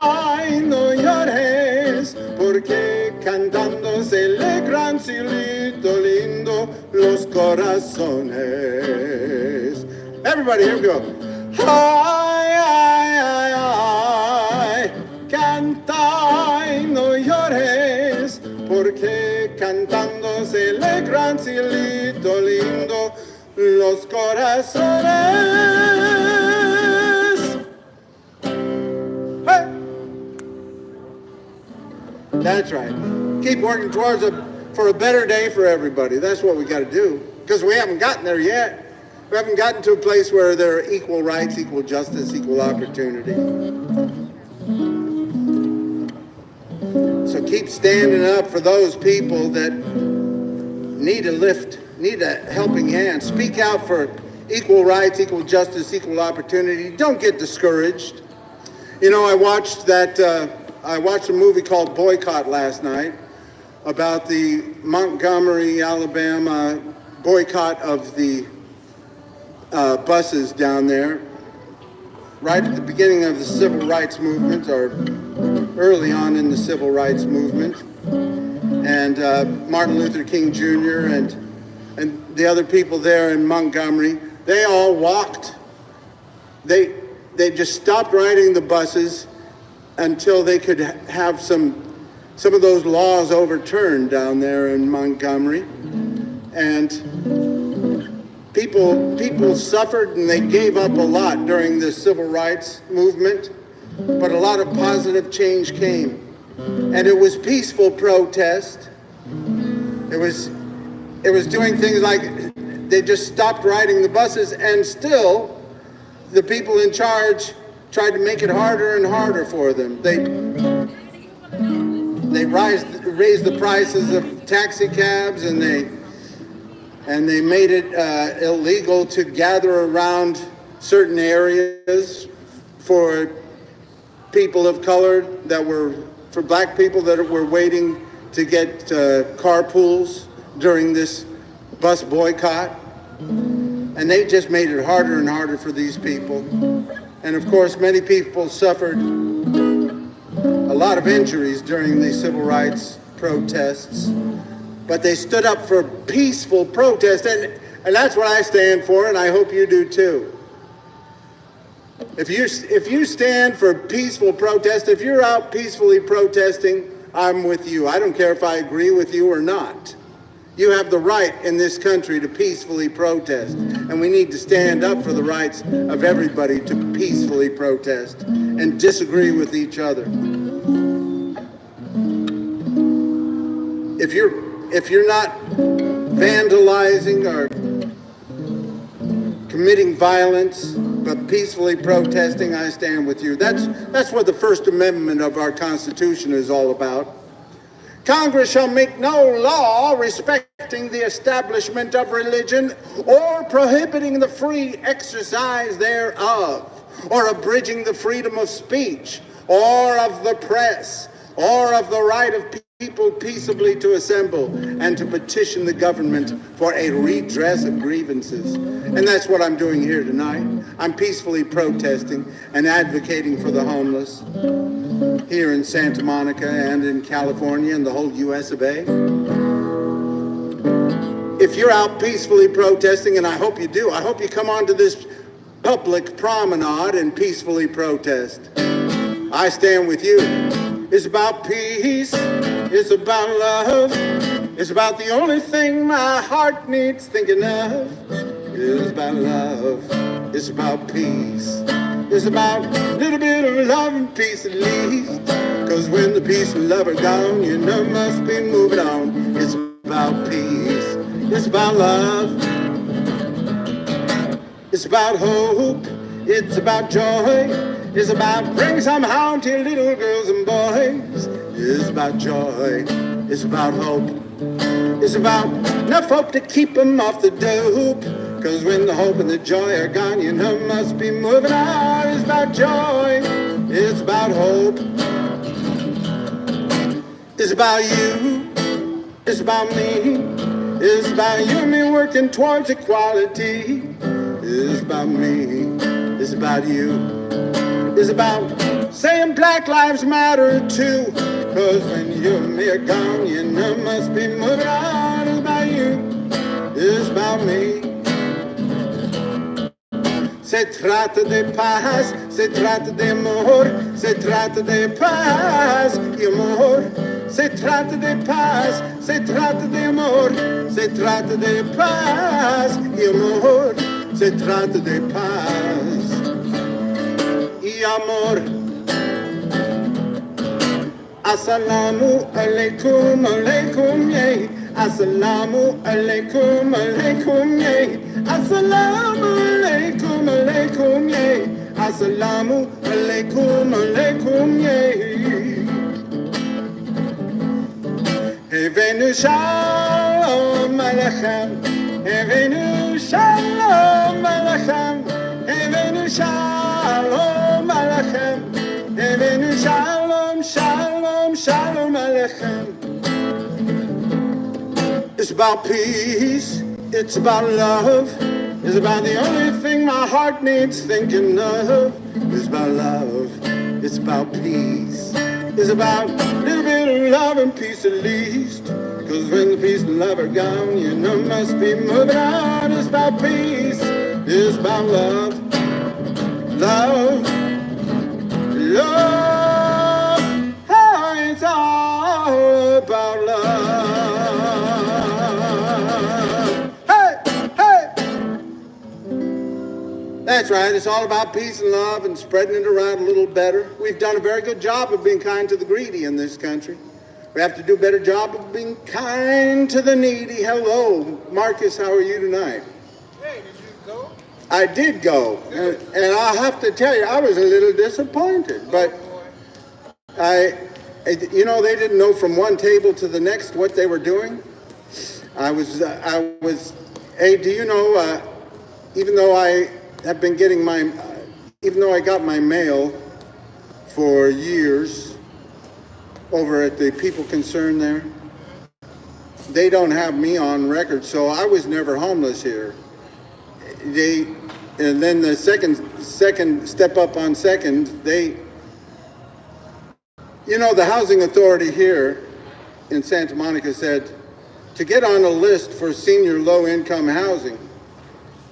y no llores, porque cantando se alegran, cielito lindo, los corazones. Everybody, here we go. Ay, ay, ay, ay, canta y no llores, porque cantando se alegran, cielito lindo, los corazones. Hey. That's right. Keep working towards for a better day for everybody. That's what we got to do, because we haven't gotten there yet. We haven't gotten to a place where there are equal rights, equal justice, equal opportunity. So keep standing up for those people that need a lift, need a helping hand. Speak out for equal rights, equal justice, equal opportunity. Don't get discouraged. You know, I watched a movie called Boycott last night about the Montgomery, Alabama boycott of the buses down there, right at the beginning of the civil rights movement, or early on in the civil rights movement. And Martin Luther King Jr. and the other people there in Montgomery, they all walked. They just stopped riding the buses until they could have some of those laws overturned down there in Montgomery. And people suffered, and they gave up a lot during the civil rights movement, but a lot of positive change came. And it was peaceful protest. It was doing things like they just stopped riding the buses, and still the people in charge tried to make it harder and harder for them. They raised the prices of taxi cabs, and they made it illegal to gather around certain areas for people of color for black people that were waiting to get carpools during this bus boycott. And they just made it harder and harder for these people. And of course, many people suffered a lot of injuries during the civil rights protests. But they stood up for peaceful protest, and that's what I stand for, and I hope you do too. If you stand for peaceful protest, if you're out peacefully protesting, I'm with you. I don't care if I agree with you or not. You have the right in this country to peacefully protest, and we need to stand up for the rights of everybody to peacefully protest and disagree with each other. If you're not vandalizing or committing violence, but peacefully protesting, I stand with you. That's what the First Amendment of our Constitution is all about. Congress shall make no law respecting the establishment of religion or prohibiting the free exercise thereof, or abridging the freedom of speech, or of the press, or of the right of people peaceably to assemble and to petition the government for a redress of grievances. And that's what I'm doing here tonight. I'm peacefully protesting and advocating for the homeless here in Santa Monica and in California and the whole US of A. If you're out peacefully protesting, and I hope you do, I hope you come onto this public promenade and peacefully protest. I stand with you. It's about peace. It's about love. It's about the only thing my heart needs thinking of. It's about love. It's about peace. It's about a little bit of love and peace at least. Cause when the peace and love are gone, you know must be moving on. It's about peace. It's about love. It's about hope. It's about joy. It's about bring some home to little girls and boys. It's about joy. It's about hope. It's about enough hope to keep them off the dope. Cause when the hope and the joy are gone, you know must be moving on. It's about joy. It's about hope. It's about you. It's about me. It's about you and me working towards equality. It's about me. It's about you. It's about saying Black Lives Matter too. Cause when you and me are gone, you know must be moving on. It's about you. It's about me. Se trata de paz, se trata de amor, se trata de paz y amor. Se trata de paz, se trata de amor, se trata de paz y amor. Se trata de paz y amor. Assalamu alaikum, alaikum, yay. Assalamu alaikum, alaikum, yay. Assalamu alaikum, alaikum, yay. Assalamu alaikum, alaikum, yay. Evenu shalom alechem, Evenu shalom alechem, Evenu shalom alechem, Evenu shalom, shalom, shalom alechem. It's about peace, it's about love, it's about the only thing my heart needs thinking of. It's about love, it's about peace. It's about a little bit of love and peace at least. Cause when the peace and love are gone, you know must be moving on. It's about peace. It's about love. Love. Love. Oh, it's all about love. Hey! Hey! That's right. It's all about peace and love and spreading it around a little better. We've done a very good job of being kind to the greedy in this country. We have to do a better job of being kind to the needy. Hello, Marcus, how are you tonight? Hey, did you go? I did go, and I'll have to tell you, I was a little disappointed, but you know, they didn't know from one table to the next what they were doing. Hey, do you know, even though I have been getting even though I got my mail for years, over at the People Concerned there, they don't have me on record, so I was never homeless here. And then the second step up on second, you know, the housing authority here in Santa Monica said, to get on a list for senior low-income housing,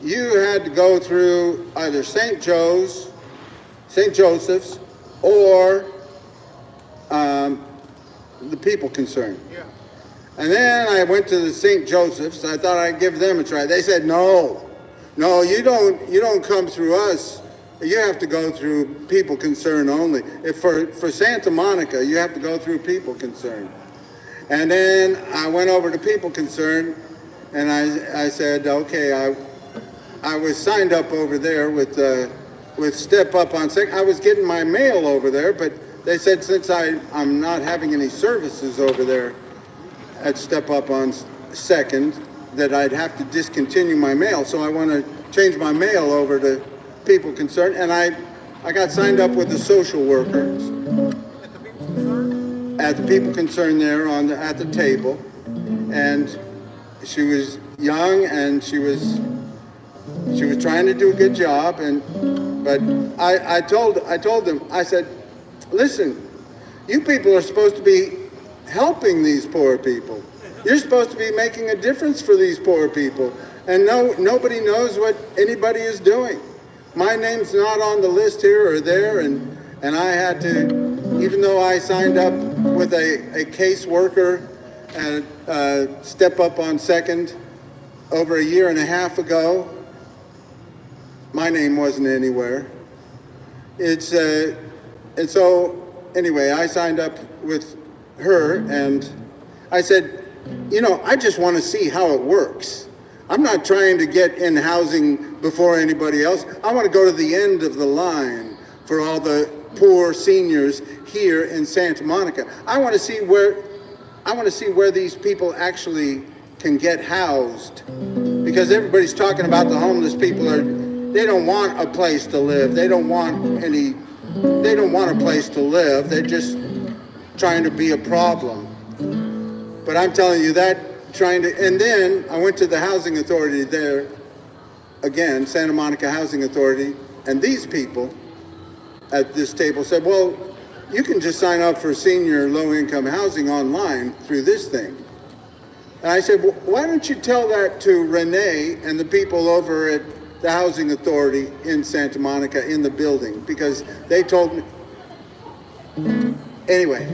you had to go through either St. Joseph's, or the People Concerned. Yeah. And then I went to the St. Joseph's. I thought I'd give them a try. They said, no, you don't come through us. You have to go through People Concerned only. For Santa Monica, you have to go through People Concerned. And then I went over to People Concerned, and I said, okay, I was signed up over there with Step Up on Second. I was getting my mail over there, but they said since I'm not having any services over there at Step Up on Second, that I'd have to discontinue my mail. So I want to change my mail over to People Concerned, and I got signed up with the social workers at the People Concerned there at the table, and she was young and she was trying to do a good job, but I told them, I said, listen, you people are supposed to be helping these poor people. You're supposed to be making a difference for these poor people. And nobody knows what anybody is doing. My name's not on the list here or there, and I had to, even though I signed up with a caseworker and Step Up on Second over a year and a half ago, my name wasn't anywhere. It's and so anyway, I signed up with her, and I said, you know, I just want to see how it works. I'm not trying to get in housing before anybody else. I want to go to the end of the line for all the poor seniors here in Santa Monica. I want to see where these people actually can get housed, because everybody's talking about the homeless people they don't want a place to live. They don't want a place to live. They're just trying to be a problem. But I'm telling you that and then I went to the housing authority there, again, Santa Monica Housing Authority, and these people at this table said, well, you can just sign up for senior low-income housing online through this thing. And I said, well, why don't you tell that to Renee and the people over at the Housing Authority in Santa Monica in the building, because they told me. Anyway,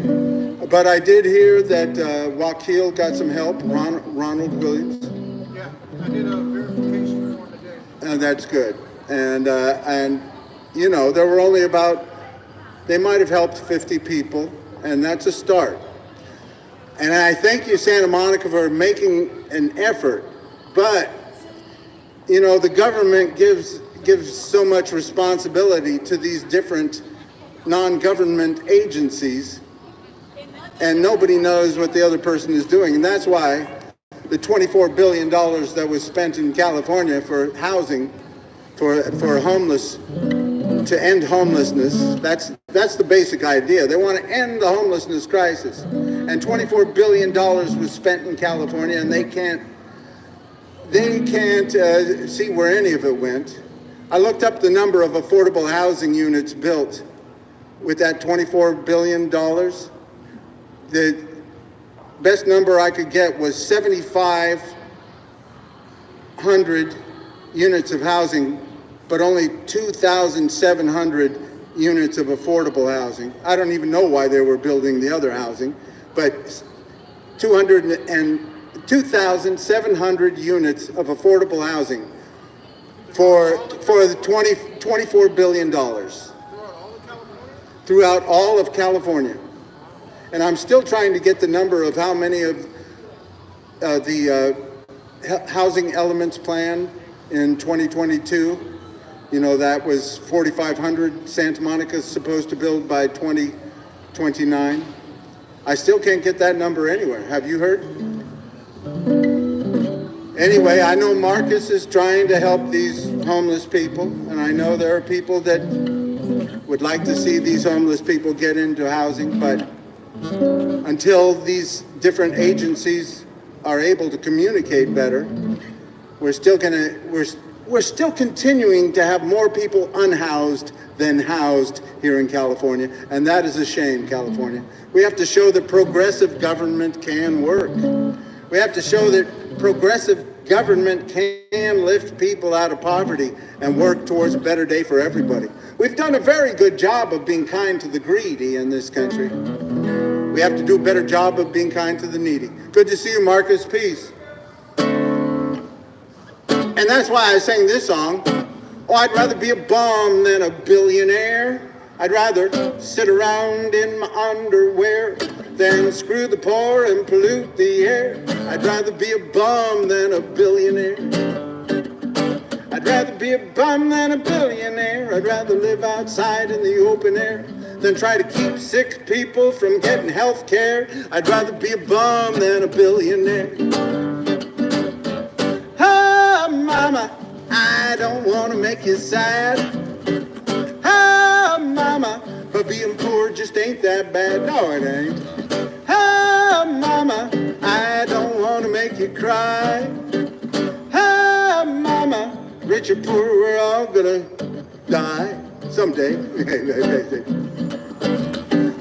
but I did hear that Wakil got some help, Ronald Williams. Yeah, I did a verification form today. And that's good. And you know, there were only they might have helped 50 people, and that's a start. And I thank you, Santa Monica, for making an effort, but you know, the government gives so much responsibility to these different non-government agencies, and nobody knows what the other person is doing. And that's why the $24 billion that was spent in California for housing, for homeless, to end homelessness, that's the basic idea. They want to end the homelessness crisis. And $24 billion was spent in California, and they can't see where any of it went. I looked up the number of affordable housing units built with that $24 billion. The best number I could get was 7,500 units of housing, but only 2,700 units of affordable housing. I don't even know why they were building the other housing, but 2,700 units of affordable housing for the $24 billion throughout all of California. And I'm still trying to get the number of how many of the housing elements plan in 2022. You know, that was 4,500 Santa Monica's supposed to build by 2029. I still can't get that number anywhere. Have you heard? Anyway, I know Marcus is trying to help these homeless people, and I know there are people that would like to see these homeless people get into housing, but until these different agencies are able to communicate better, we're still continuing to have more people unhoused than housed here in California, and that is a shame, California. We have to show that progressive government can work. We have to show that progressive government can lift people out of poverty and work towards a better day for everybody. We've done a very good job of being kind to the greedy in this country. We have to do a better job of being kind to the needy. Good to see you, Marcus. Peace. And that's why I sang this song. Oh, I'd rather be a bum than a billionaire. I'd rather sit around in my underwear than screw the poor and pollute the air. I'd rather be a bum than a billionaire. I'd rather be a bum than a billionaire. I'd rather live outside in the open air than try to keep sick people from getting health care. I'd rather be a bum than a billionaire. Oh, mama, I don't want to make you sad. Oh, mama, but being poor just ain't that bad. No, it ain't. Oh, mama, I don't want to make you cry. Oh, mama, rich or poor, we're all gonna die someday.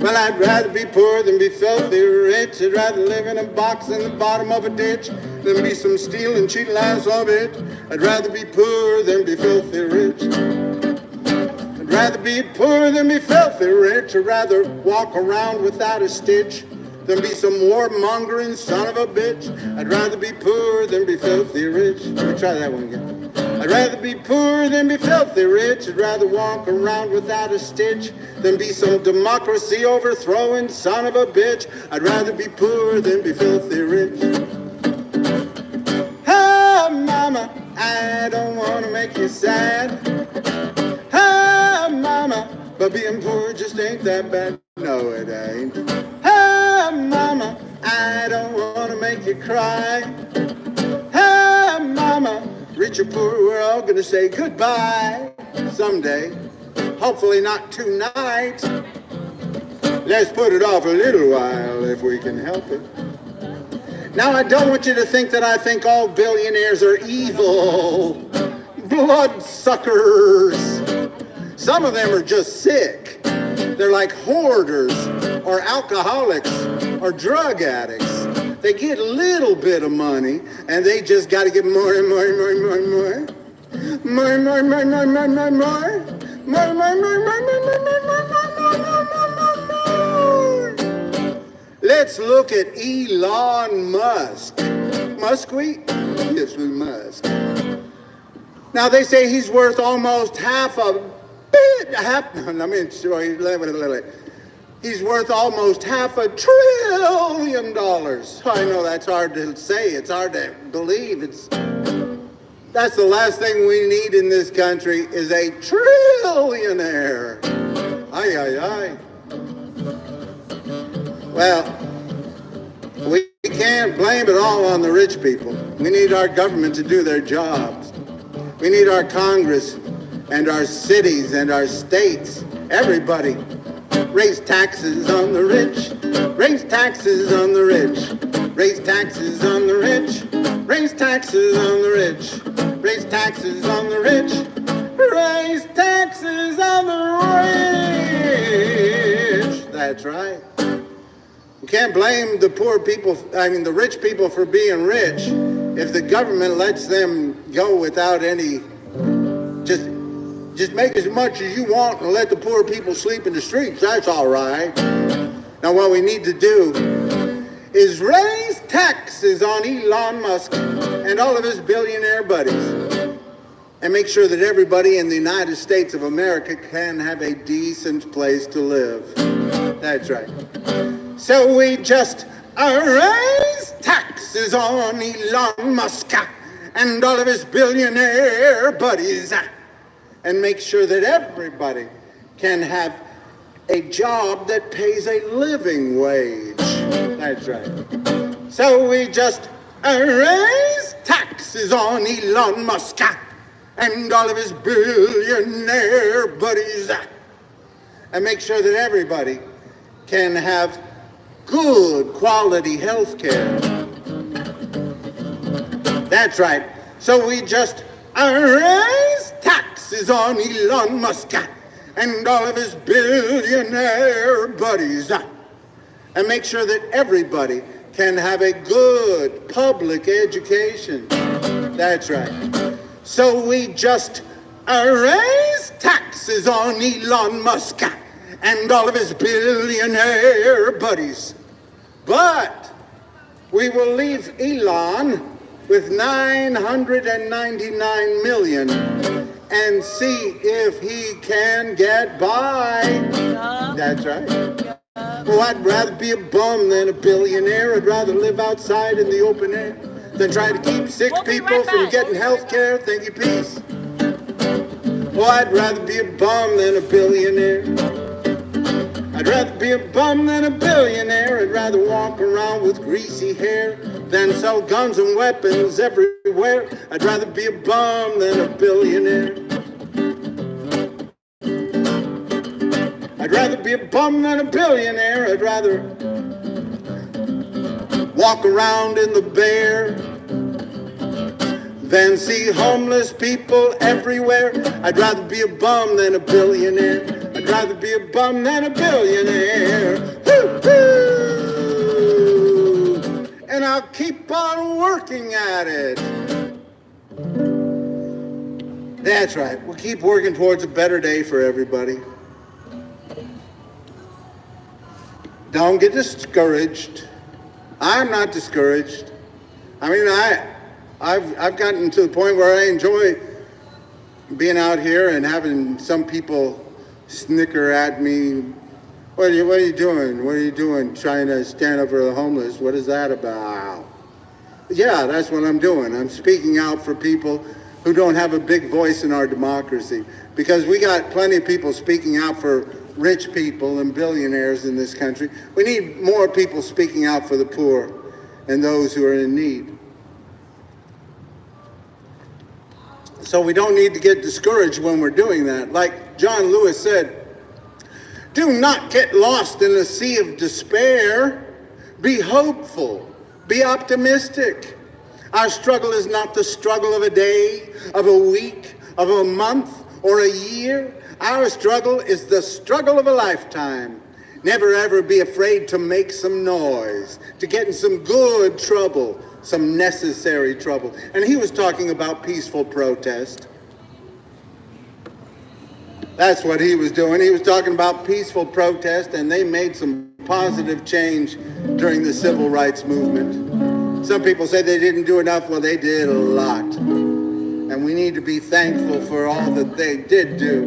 Well, I'd rather be poor than be filthy rich. I'd rather live in a box in the bottom of a ditch than be some stealing, cheating ass of it. I'd rather be poor than be filthy rich. I'd rather be poor than be filthy rich. I'd rather walk around without a stitch than be some warmongering son of a bitch. I'd rather be poor than be filthy rich. Let me try that one again. I'd rather be poor than be filthy rich. I'd rather walk around without a stitch than be some democracy overthrowing son of a bitch. I'd rather be poor than be filthy rich. Oh, mama, I don't want to make you sad. Oh, mama, but being poor just ain't that bad. No, it ain't. Oh, mama, I don't want to make you cry. Oh, mama, rich or poor, we're all gonna say goodbye someday. Hopefully not tonight. Let's put it off a little while if we can help it. Now, I don't want you to think that I think all billionaires are evil bloodsuckers. Some of them are just sick. They're like hoarders or alcoholics or drug addicts. They get a little bit of money and they just got to get more and more and more and more and more. More and more and more and more and more and more and more. More and more and more and more and more. Let's look at Elon Musk. Must we? Yes, we must. Now they say he's worth almost he's worth almost $500 billion. I know that's hard to say. It's hard to believe. That's the last thing we need in this country is a trillionaire. Aye, aye, aye. Well, we can't blame it all on the rich people. We need our government to do their jobs. We need our Congress and our cities and our states, everybody. Raise taxes on the rich, raise taxes on the rich, raise taxes on the rich, raise taxes on the rich, raise taxes on the rich, raise taxes on the rich. That's right. You can't blame the poor people, the rich people for being rich if the government lets them go without any, just make as much as you want and let the poor people sleep in the streets. That's all right. Now what we need to do is raise taxes on Elon Musk and all of his billionaire buddies and make sure that everybody in the United States of America can have a decent place to live. That's right. So we just raise taxes on Elon Musk and all of his billionaire buddies and make sure that everybody can have a job that pays a living wage. That's right. So we just raise taxes on Elon Musk and all of his billionaire buddies and make sure that everybody can have good quality health care. That's right. So we just raise taxes on Elon Musk and all of his billionaire buddies and make sure that everybody can have a good public education. That's right. So we just raise taxes on Elon Musk and all of his billionaire buddies. But we will leave Elon with 999 million and see if he can get by. That's right. Well, I'd rather be a bum than a billionaire. I'd rather live outside in the open air than try to keep sick people from getting health care. Thank you, peace. Well, I'd rather be a bum than a billionaire. I'd rather be a bum than a billionaire. I'd rather walk around with greasy hair than sell guns and weapons everywhere. I'd rather be a bum than a billionaire. I'd rather be a bum than a billionaire. I'd rather walk around in the Bear than see homeless people everywhere. I'd rather be a bum than a billionaire. I'd rather be a bum than a billionaire. Woo-hoo! And I'll keep on working at it. That's right. We'll keep working towards a better day for everybody. Don't get discouraged. I'm not discouraged. I mean, I've gotten to the point where I enjoy being out here and having some people snicker at me. What are you doing? What are you doing? Trying to stand up for the homeless? What is that about? Yeah, that's what I'm doing. I'm speaking out for people who don't have a big voice in our democracy, because we got plenty of people speaking out for rich people and billionaires in this country. We need more people speaking out for the poor and those who are in need. So we don't need to get discouraged when we're doing that. Like John Lewis said, do not get lost in a sea of despair. Be hopeful. Be optimistic. Our struggle is not the struggle of a day, of a week, of a month, or a year. Our struggle is the struggle of a lifetime. Never ever be afraid to make some noise, to get in some good trouble, some necessary trouble. And he was talking about peaceful protest. That's what he was doing. He was talking about peaceful protest, and they made some positive change during the civil rights movement. Some people say they didn't do enough. Well, they did a lot. And we need to be thankful for all that they did do.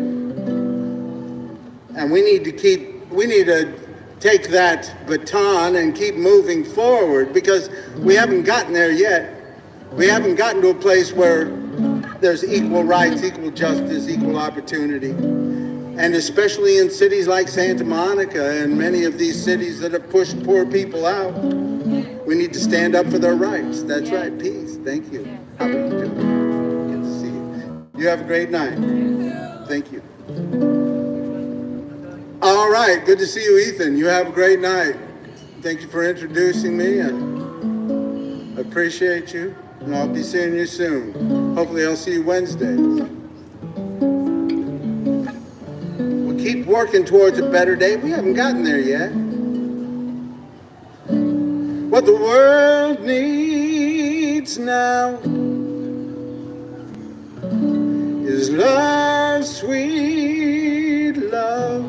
And we need to take that baton and keep moving forward, because we haven't gotten there yet. We haven't gotten to a place where there's equal rights, equal justice, equal opportunity. And especially in cities like Santa Monica and many of these cities that have pushed poor people out, we need to stand up for their rights. That's right. Peace. Thank you. How are you doing? Good to see you. You have a great night. Thank you. All right. Good to see you, Ethan. You have a great night. Thank you for introducing me, and appreciate you. And I'll be seeing you soon. Hopefully I'll see you Wednesday. We'll keep working towards a better day. We haven't gotten there yet. What the world needs now is love, sweet love.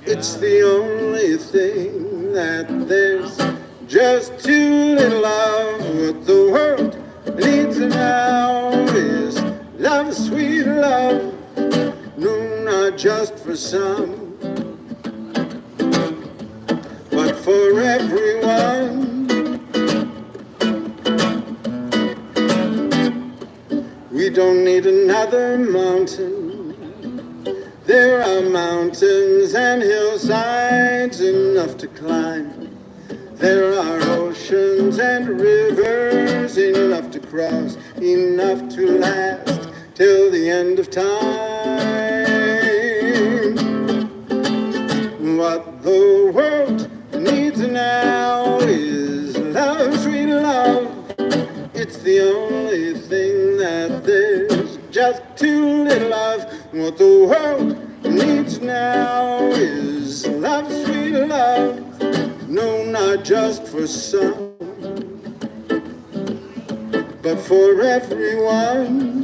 It's the only thing that there's just too little of. What the world needs now is love, sweet love. No, not just for some, but for everyone. We don't need another mountain. There are mountains and hillsides enough to climb. There are oceans and rivers enough to cross, enough to last till the end of time. What the world needs now is love, sweet love. It's the only thing that there's just too little of. What the world needs now is love, sweet love. No, not just for some, but for everyone.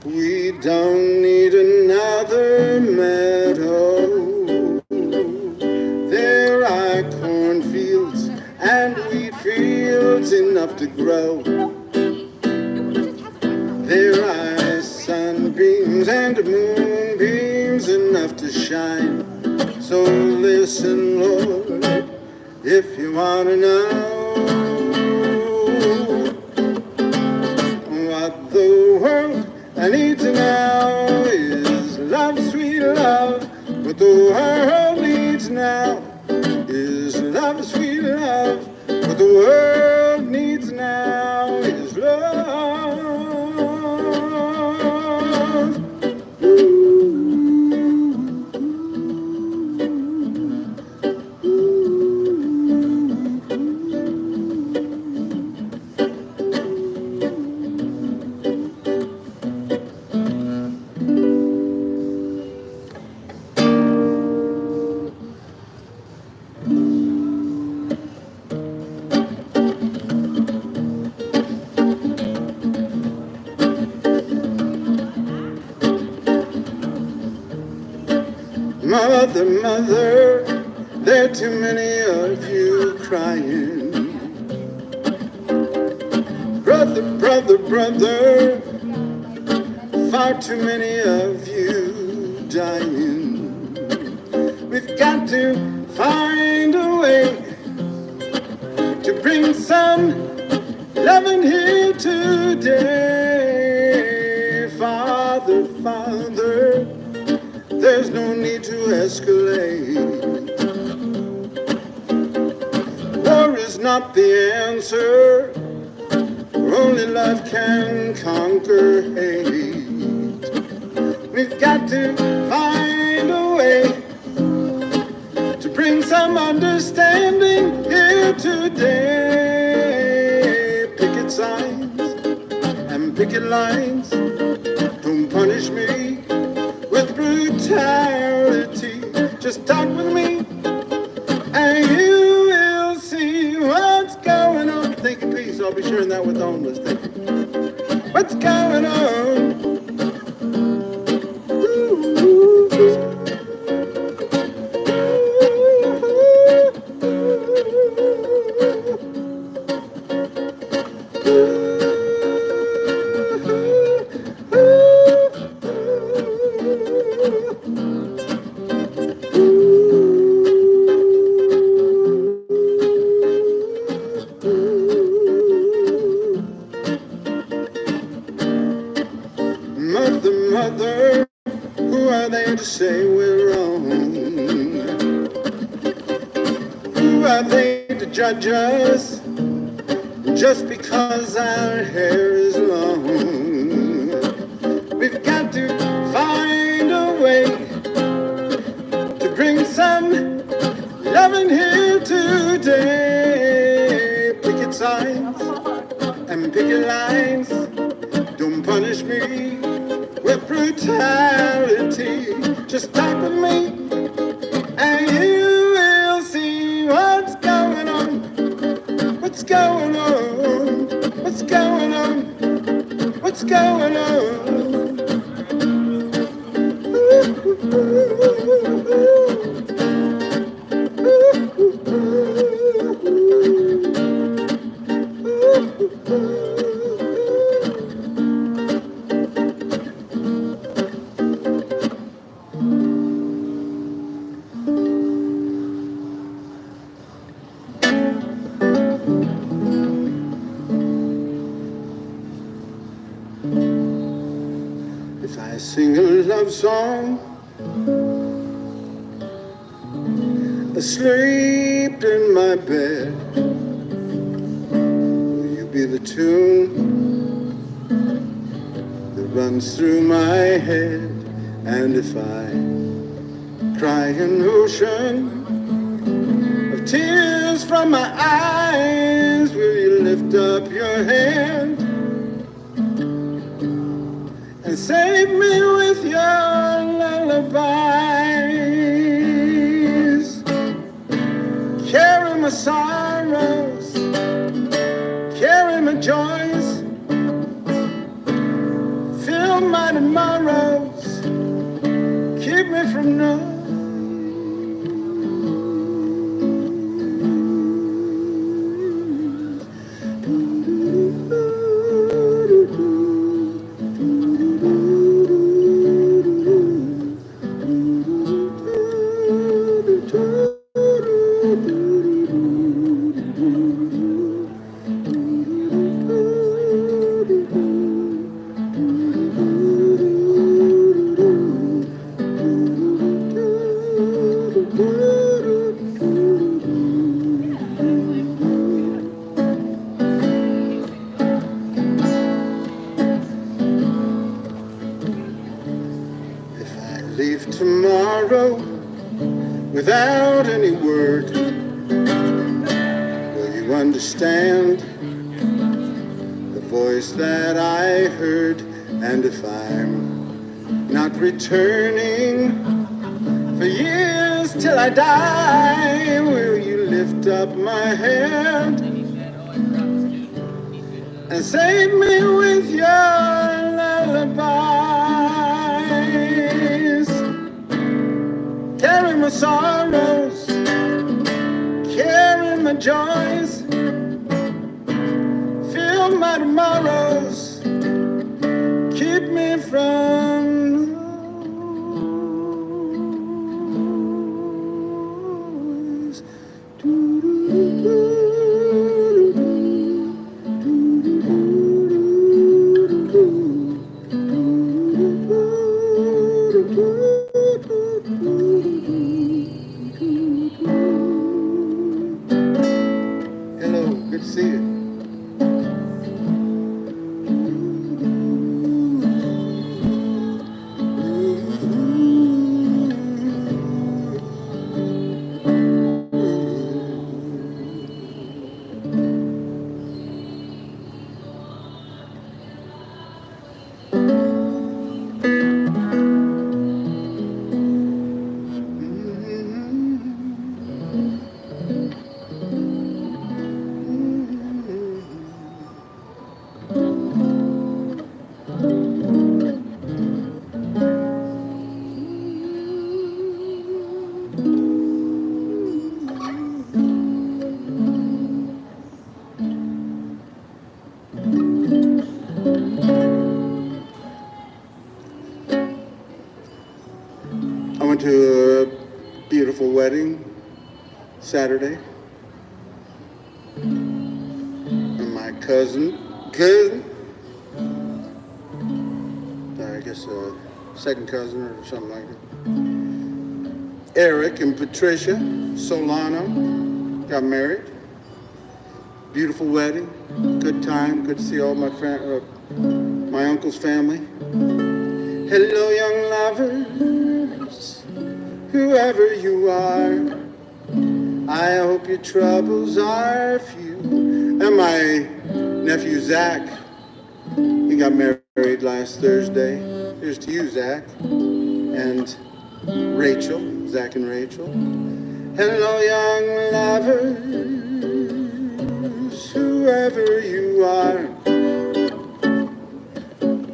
We don't need another meadow. There are cornfields and wheat fields enough to grow. There are sunbeams and moonbeams enough to shine. So listen, Lord, if you want to know what the world needs now is love, sweet love. What the world needs now is love, sweet love. What the world needs now is love. Mother, mother, there are too many of you crying. Brother, brother, far too many of you dying. We've got to find a way to bring some loving here today. Father, Father, there's no need to escalate. War is not the answer. Only love can conquer hate. We've got to find a way to bring some understanding here today. Picket signs and picket lines, don't punish me with brutality. Just talk with me and you will see what's going on. Think of peace, I'll be sharing that with the homeless. Think of what's going on. Mother, who are they to say we're wrong? Who are they to judge us just because our hair is long? We've got to find a way to bring some loving here today. Picket signs and picket lines, don't punish me with brutality. Just talk with me and you will see what's going on. What's going on? What's going on? What's going on? If I sing a love song asleep in my bed, will you be the tune that runs through my head? And if I cry an ocean of tears from my eyes, will you lift up your hand and save me with your lullabies? Carry my sorrows, carry my joys, fill my tomorrows, keep me from knowing. Leave tomorrow without any word, will you understand the voice that I heard? And if I'm not returning for years till I die, will you lift up my hand and save me with your lullabies? Carry my sorrows, carry my joys, fill all my tomorrows, keep me from those. Hello, good to see you. I went to a beautiful wedding Saturday. And my cousin, I guess a second cousin or something like that. Eric and Patricia Solano got married. Beautiful wedding, good time, good to see all my my uncle's family. Hello, young lovers, whoever you are, I hope your troubles are few. And my nephew Zach, he got married last Thursday. Here's to you, Zach, and Rachel, Zach and Rachel. Hello, young lovers, whoever you are,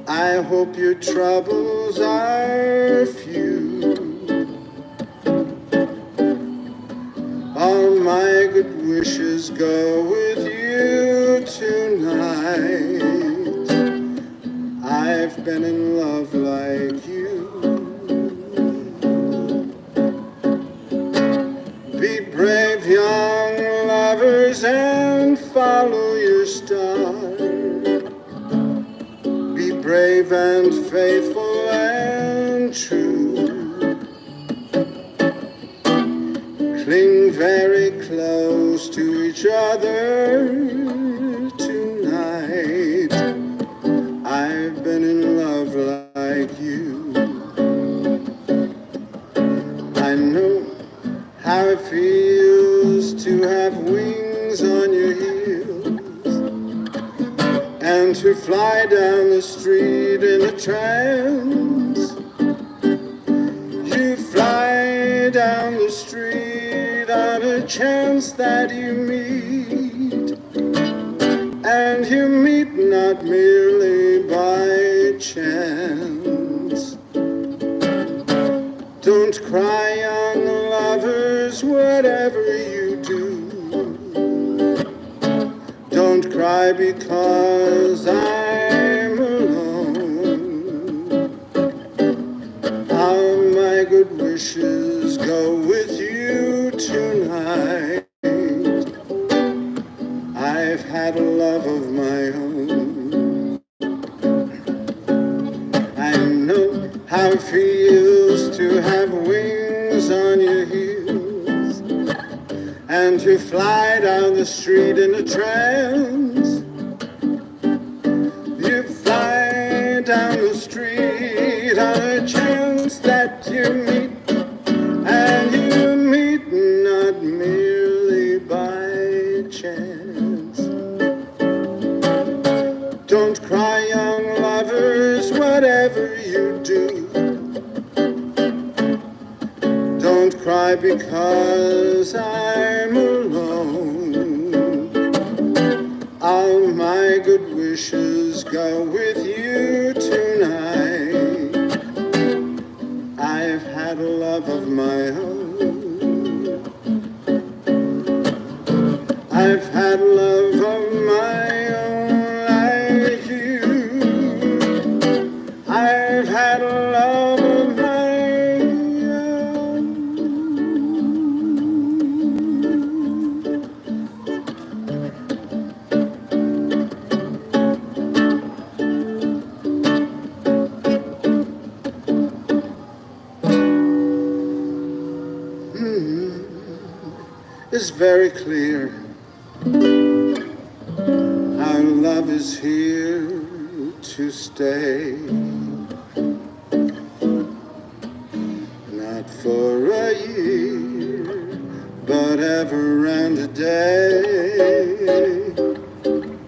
I hope your troubles are few. All my good wishes go with you tonight. I've been in love like you. Be brave, young lovers, and follow your star. Be brave and faithful and true. Cling very close to each other tonight. I've been in love like you. I know how it feels to have wings on your heels and to fly down the street in a trance. You fly down the street on a chance that you meet, and you meet not merely by chance. Don't cry, young lovers, whatever you do. Don't cry because I'm alone. All my good wishes go with you tonight. I've had a love of my own. I know how it feels to have wings on your heels and to fly down the street in a trance. You fly down the street on a chance that you meet, and you meet not merely by chance. Don't cry, young lovers, whatever you do. Don't cry because I'm alone. All my good wishes go with you tonight. I've had a love of my own. I've had love of my own is very clear. Our love is here to stay. Not for a year, but ever and a day.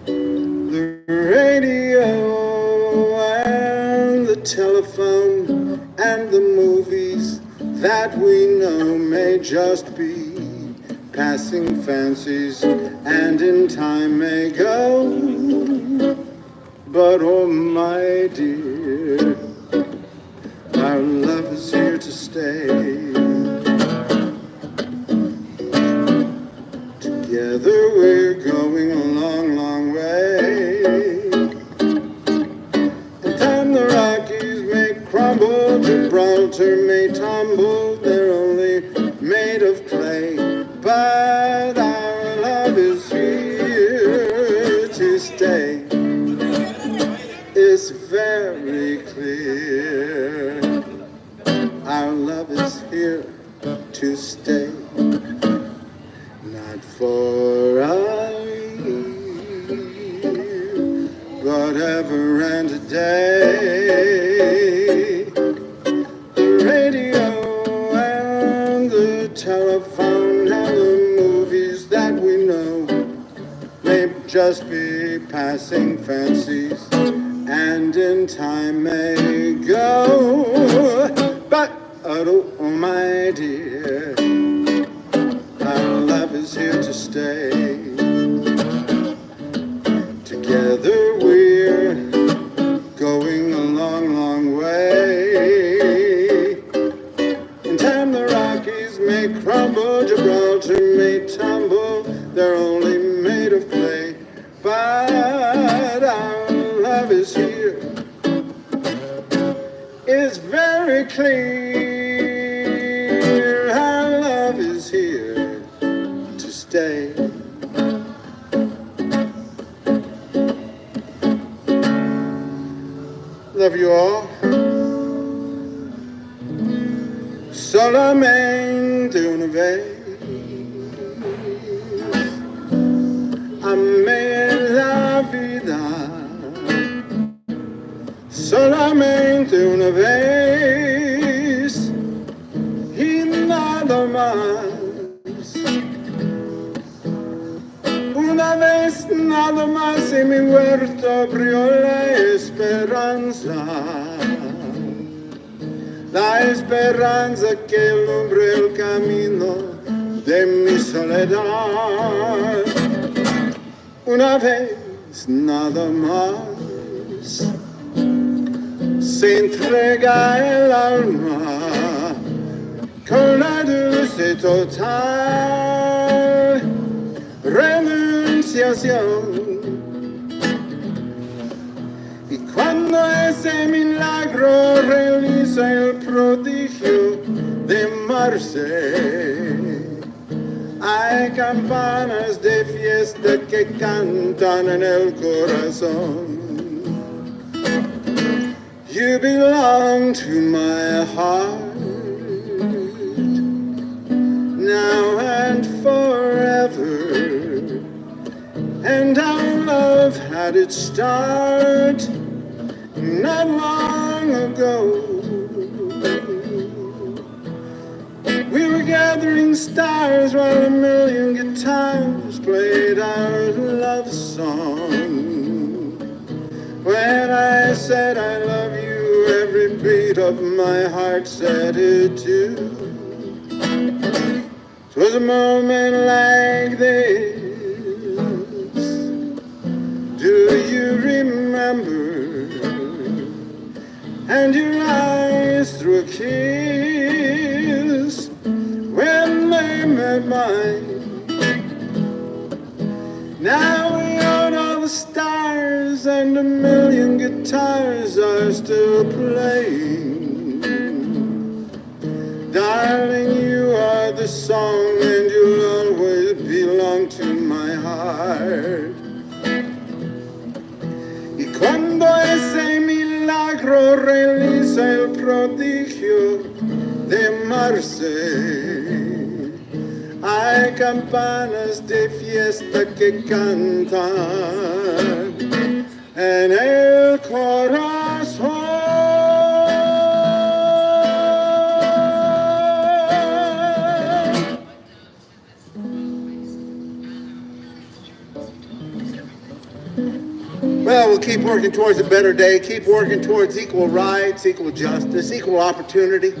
The radio and the telephone and the movies that we know may just be passing fancies and in time may go. But oh my dear, our love is here to stay. Together we're going a long, long way. And time the Rockies may crumble, Gibraltar may tumble, they're only made of clay. But our love is here to stay. It's very clear. Our love is here to stay. Not for a year, but ever and a day. The radio and the telephone and the movies that we know may just be passing fancies and in time may go. But oh my dear, our love is here to stay. Together we're going a long, long way. In time the Rockies may crumble, Gibraltar may tumble, they're only made of clay. But our love is here. It's very clear. Our love is here to stay. Love you all. Solamente una vez. Amé la vida. Solamente una vez y nada más. Una vez nada más en mi huerto abrió la esperanza. La esperanza que alumbre el camino de mi soledad. Una vez nada más se entrega el alma con la dulce total renunciación. Y cuando ese milagro realiza el prodigio de amarse, hay campanas de fiesta que cantan en el corazón. You belong to my heart, now and forever. And our love had its start not long ago. We were gathering stars while a million guitars played our love song. When I said I love you, every beat of my heart said it too. 'Twas a moment like this. Do you remember? And your eyes through a kiss when they met mine. Now we own all the stars and a million guitars are still playing. Darling, you are the song and you'll always belong to my heart. Y cuando ese milagro realiza el prodigio de amarse, hay campanas de fiesta que cantan en el corazón. Well, we'll keep working towards a better day, keep working towards equal rights, equal justice, equal opportunity,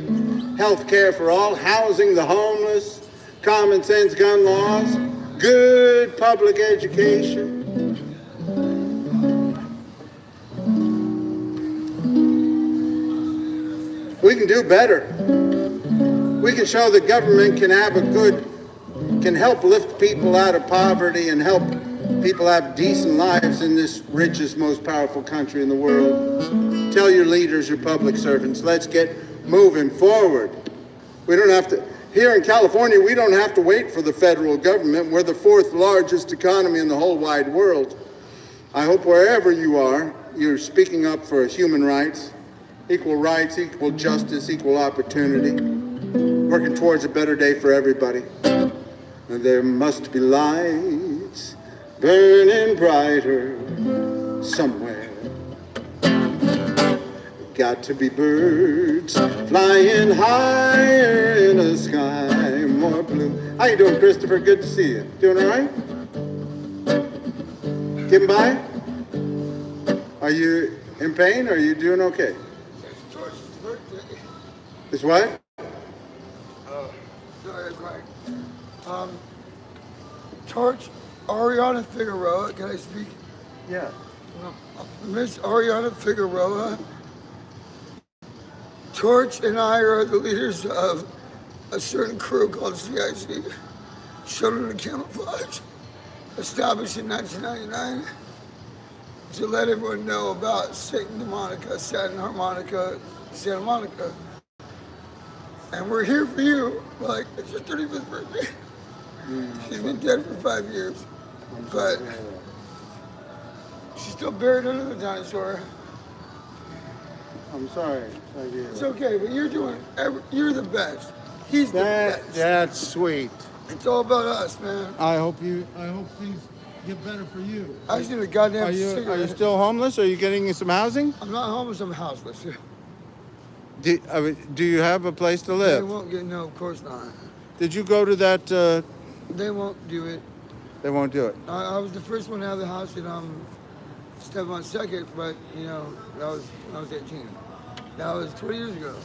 health care for all, housing the homeless, common sense gun laws, good public education. We can do better. We can show that government can help lift people out of poverty and help people have decent lives in this richest, most powerful country in the world. Tell your leaders, your public servants, let's get moving forward. We don't have to, here in California, we don't have to wait for the federal government. We're the fourth largest economy in the whole wide world. I hope wherever you are, you're speaking up for human rights, equal justice, equal opportunity, working towards a better day for everybody. And there must be lights burning brighter somewhere. Got to be birds flying higher in a sky more blue. How you doing, Christopher? Good to see you. Doing all right? Getting by? Are you in pain or are you doing okay? It's George's birthday. It's what? Sorry, I'm crying. Torch Ariana Figueroa, can I speak? Yeah. Miss Ariana Figueroa, Torch and I are the leaders of a certain crew called CIC, Children of Camouflage, established in 1999 to let everyone know about Satan Monica, Santa Monica. And we're here for you. Like, it's your 35th birthday. She's been dead for 5 years, but she's still buried under the dinosaur. I'm sorry. It's okay, but you're the best. He's the best. That's sweet. It's all about us, man. I hope things get better for you. I just need a goddamn cigarette. Are you still homeless? Are you getting some housing? I'm not homeless, I'm houseless. Do you have a place to They live? won't get, no, of course not. Did you go to that? They won't do it. They won't do it. I was the first one to have the house and Stefan's second, but you know, that was when I was 18. That was 20 years ago.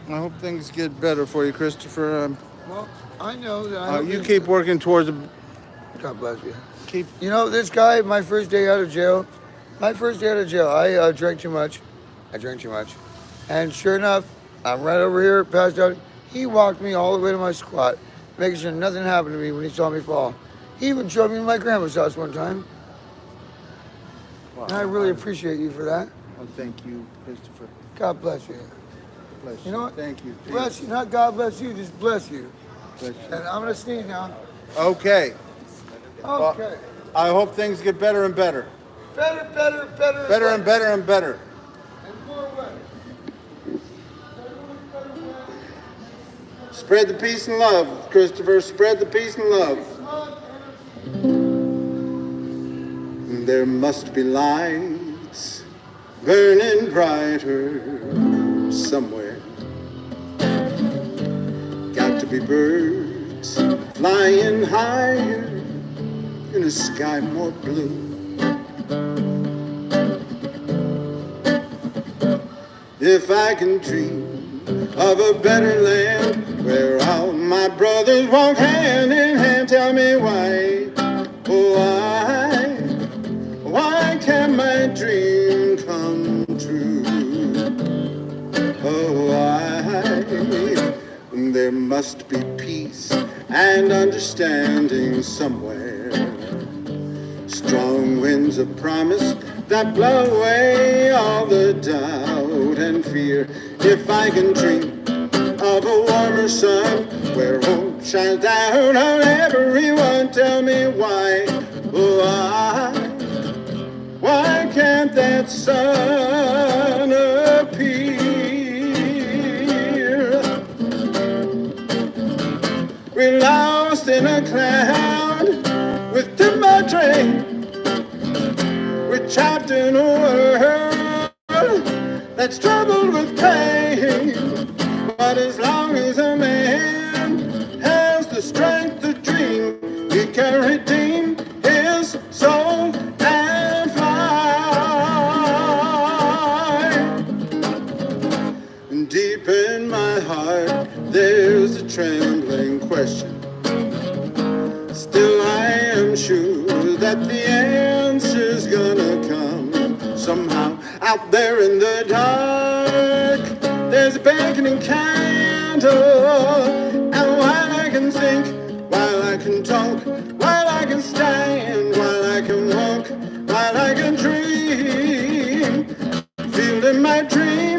I hope things get better for you, Christopher. Well, I know that You keep working towards a. God bless you. Keep. You know, this guy, my first day out of jail, I drank too much. And sure enough, I'm right over here, passed out. He walked me all the way to my squat, making sure nothing happened to me when he saw me fall. He even showed me to my grandma's house one time. Wow. And I really appreciate you for that. Well, thank you, Christopher. God bless you. Bless you. You know what? Thank you. Bless you, not God bless you, just bless you. Bless you. And I'm gonna sneeze now. Okay. Okay. I hope things get better and better. Better. Better and better and better. And more what? Spread the peace and love, Christopher. Spread the peace and love. There must be lights burning brighter somewhere. Got to be birds flying higher in a sky more blue. If I can dream of a better land where all my brothers walk hand in hand, tell me why, oh why can't my dream come true? Oh why? There must be peace and understanding somewhere. Strong winds of promise that blow away all the doubt and fear. If I can dream of a warmer sun where hope shines down on everyone, tell me why, why can't that sun appear? we're lost in a cloud with too much rain. We're trapped in a world that's troubled with pain. But as long as a man has the strength to dream, he can redeem his soul and fly. And deep in my heart, there's a trembling question. Still I am sure that the answer's gonna come somehow. Out there in the dark, there's a beckoning candle. And while I can think, while I can talk, while I can stand, while I can walk, while I can dream, feel in my dreams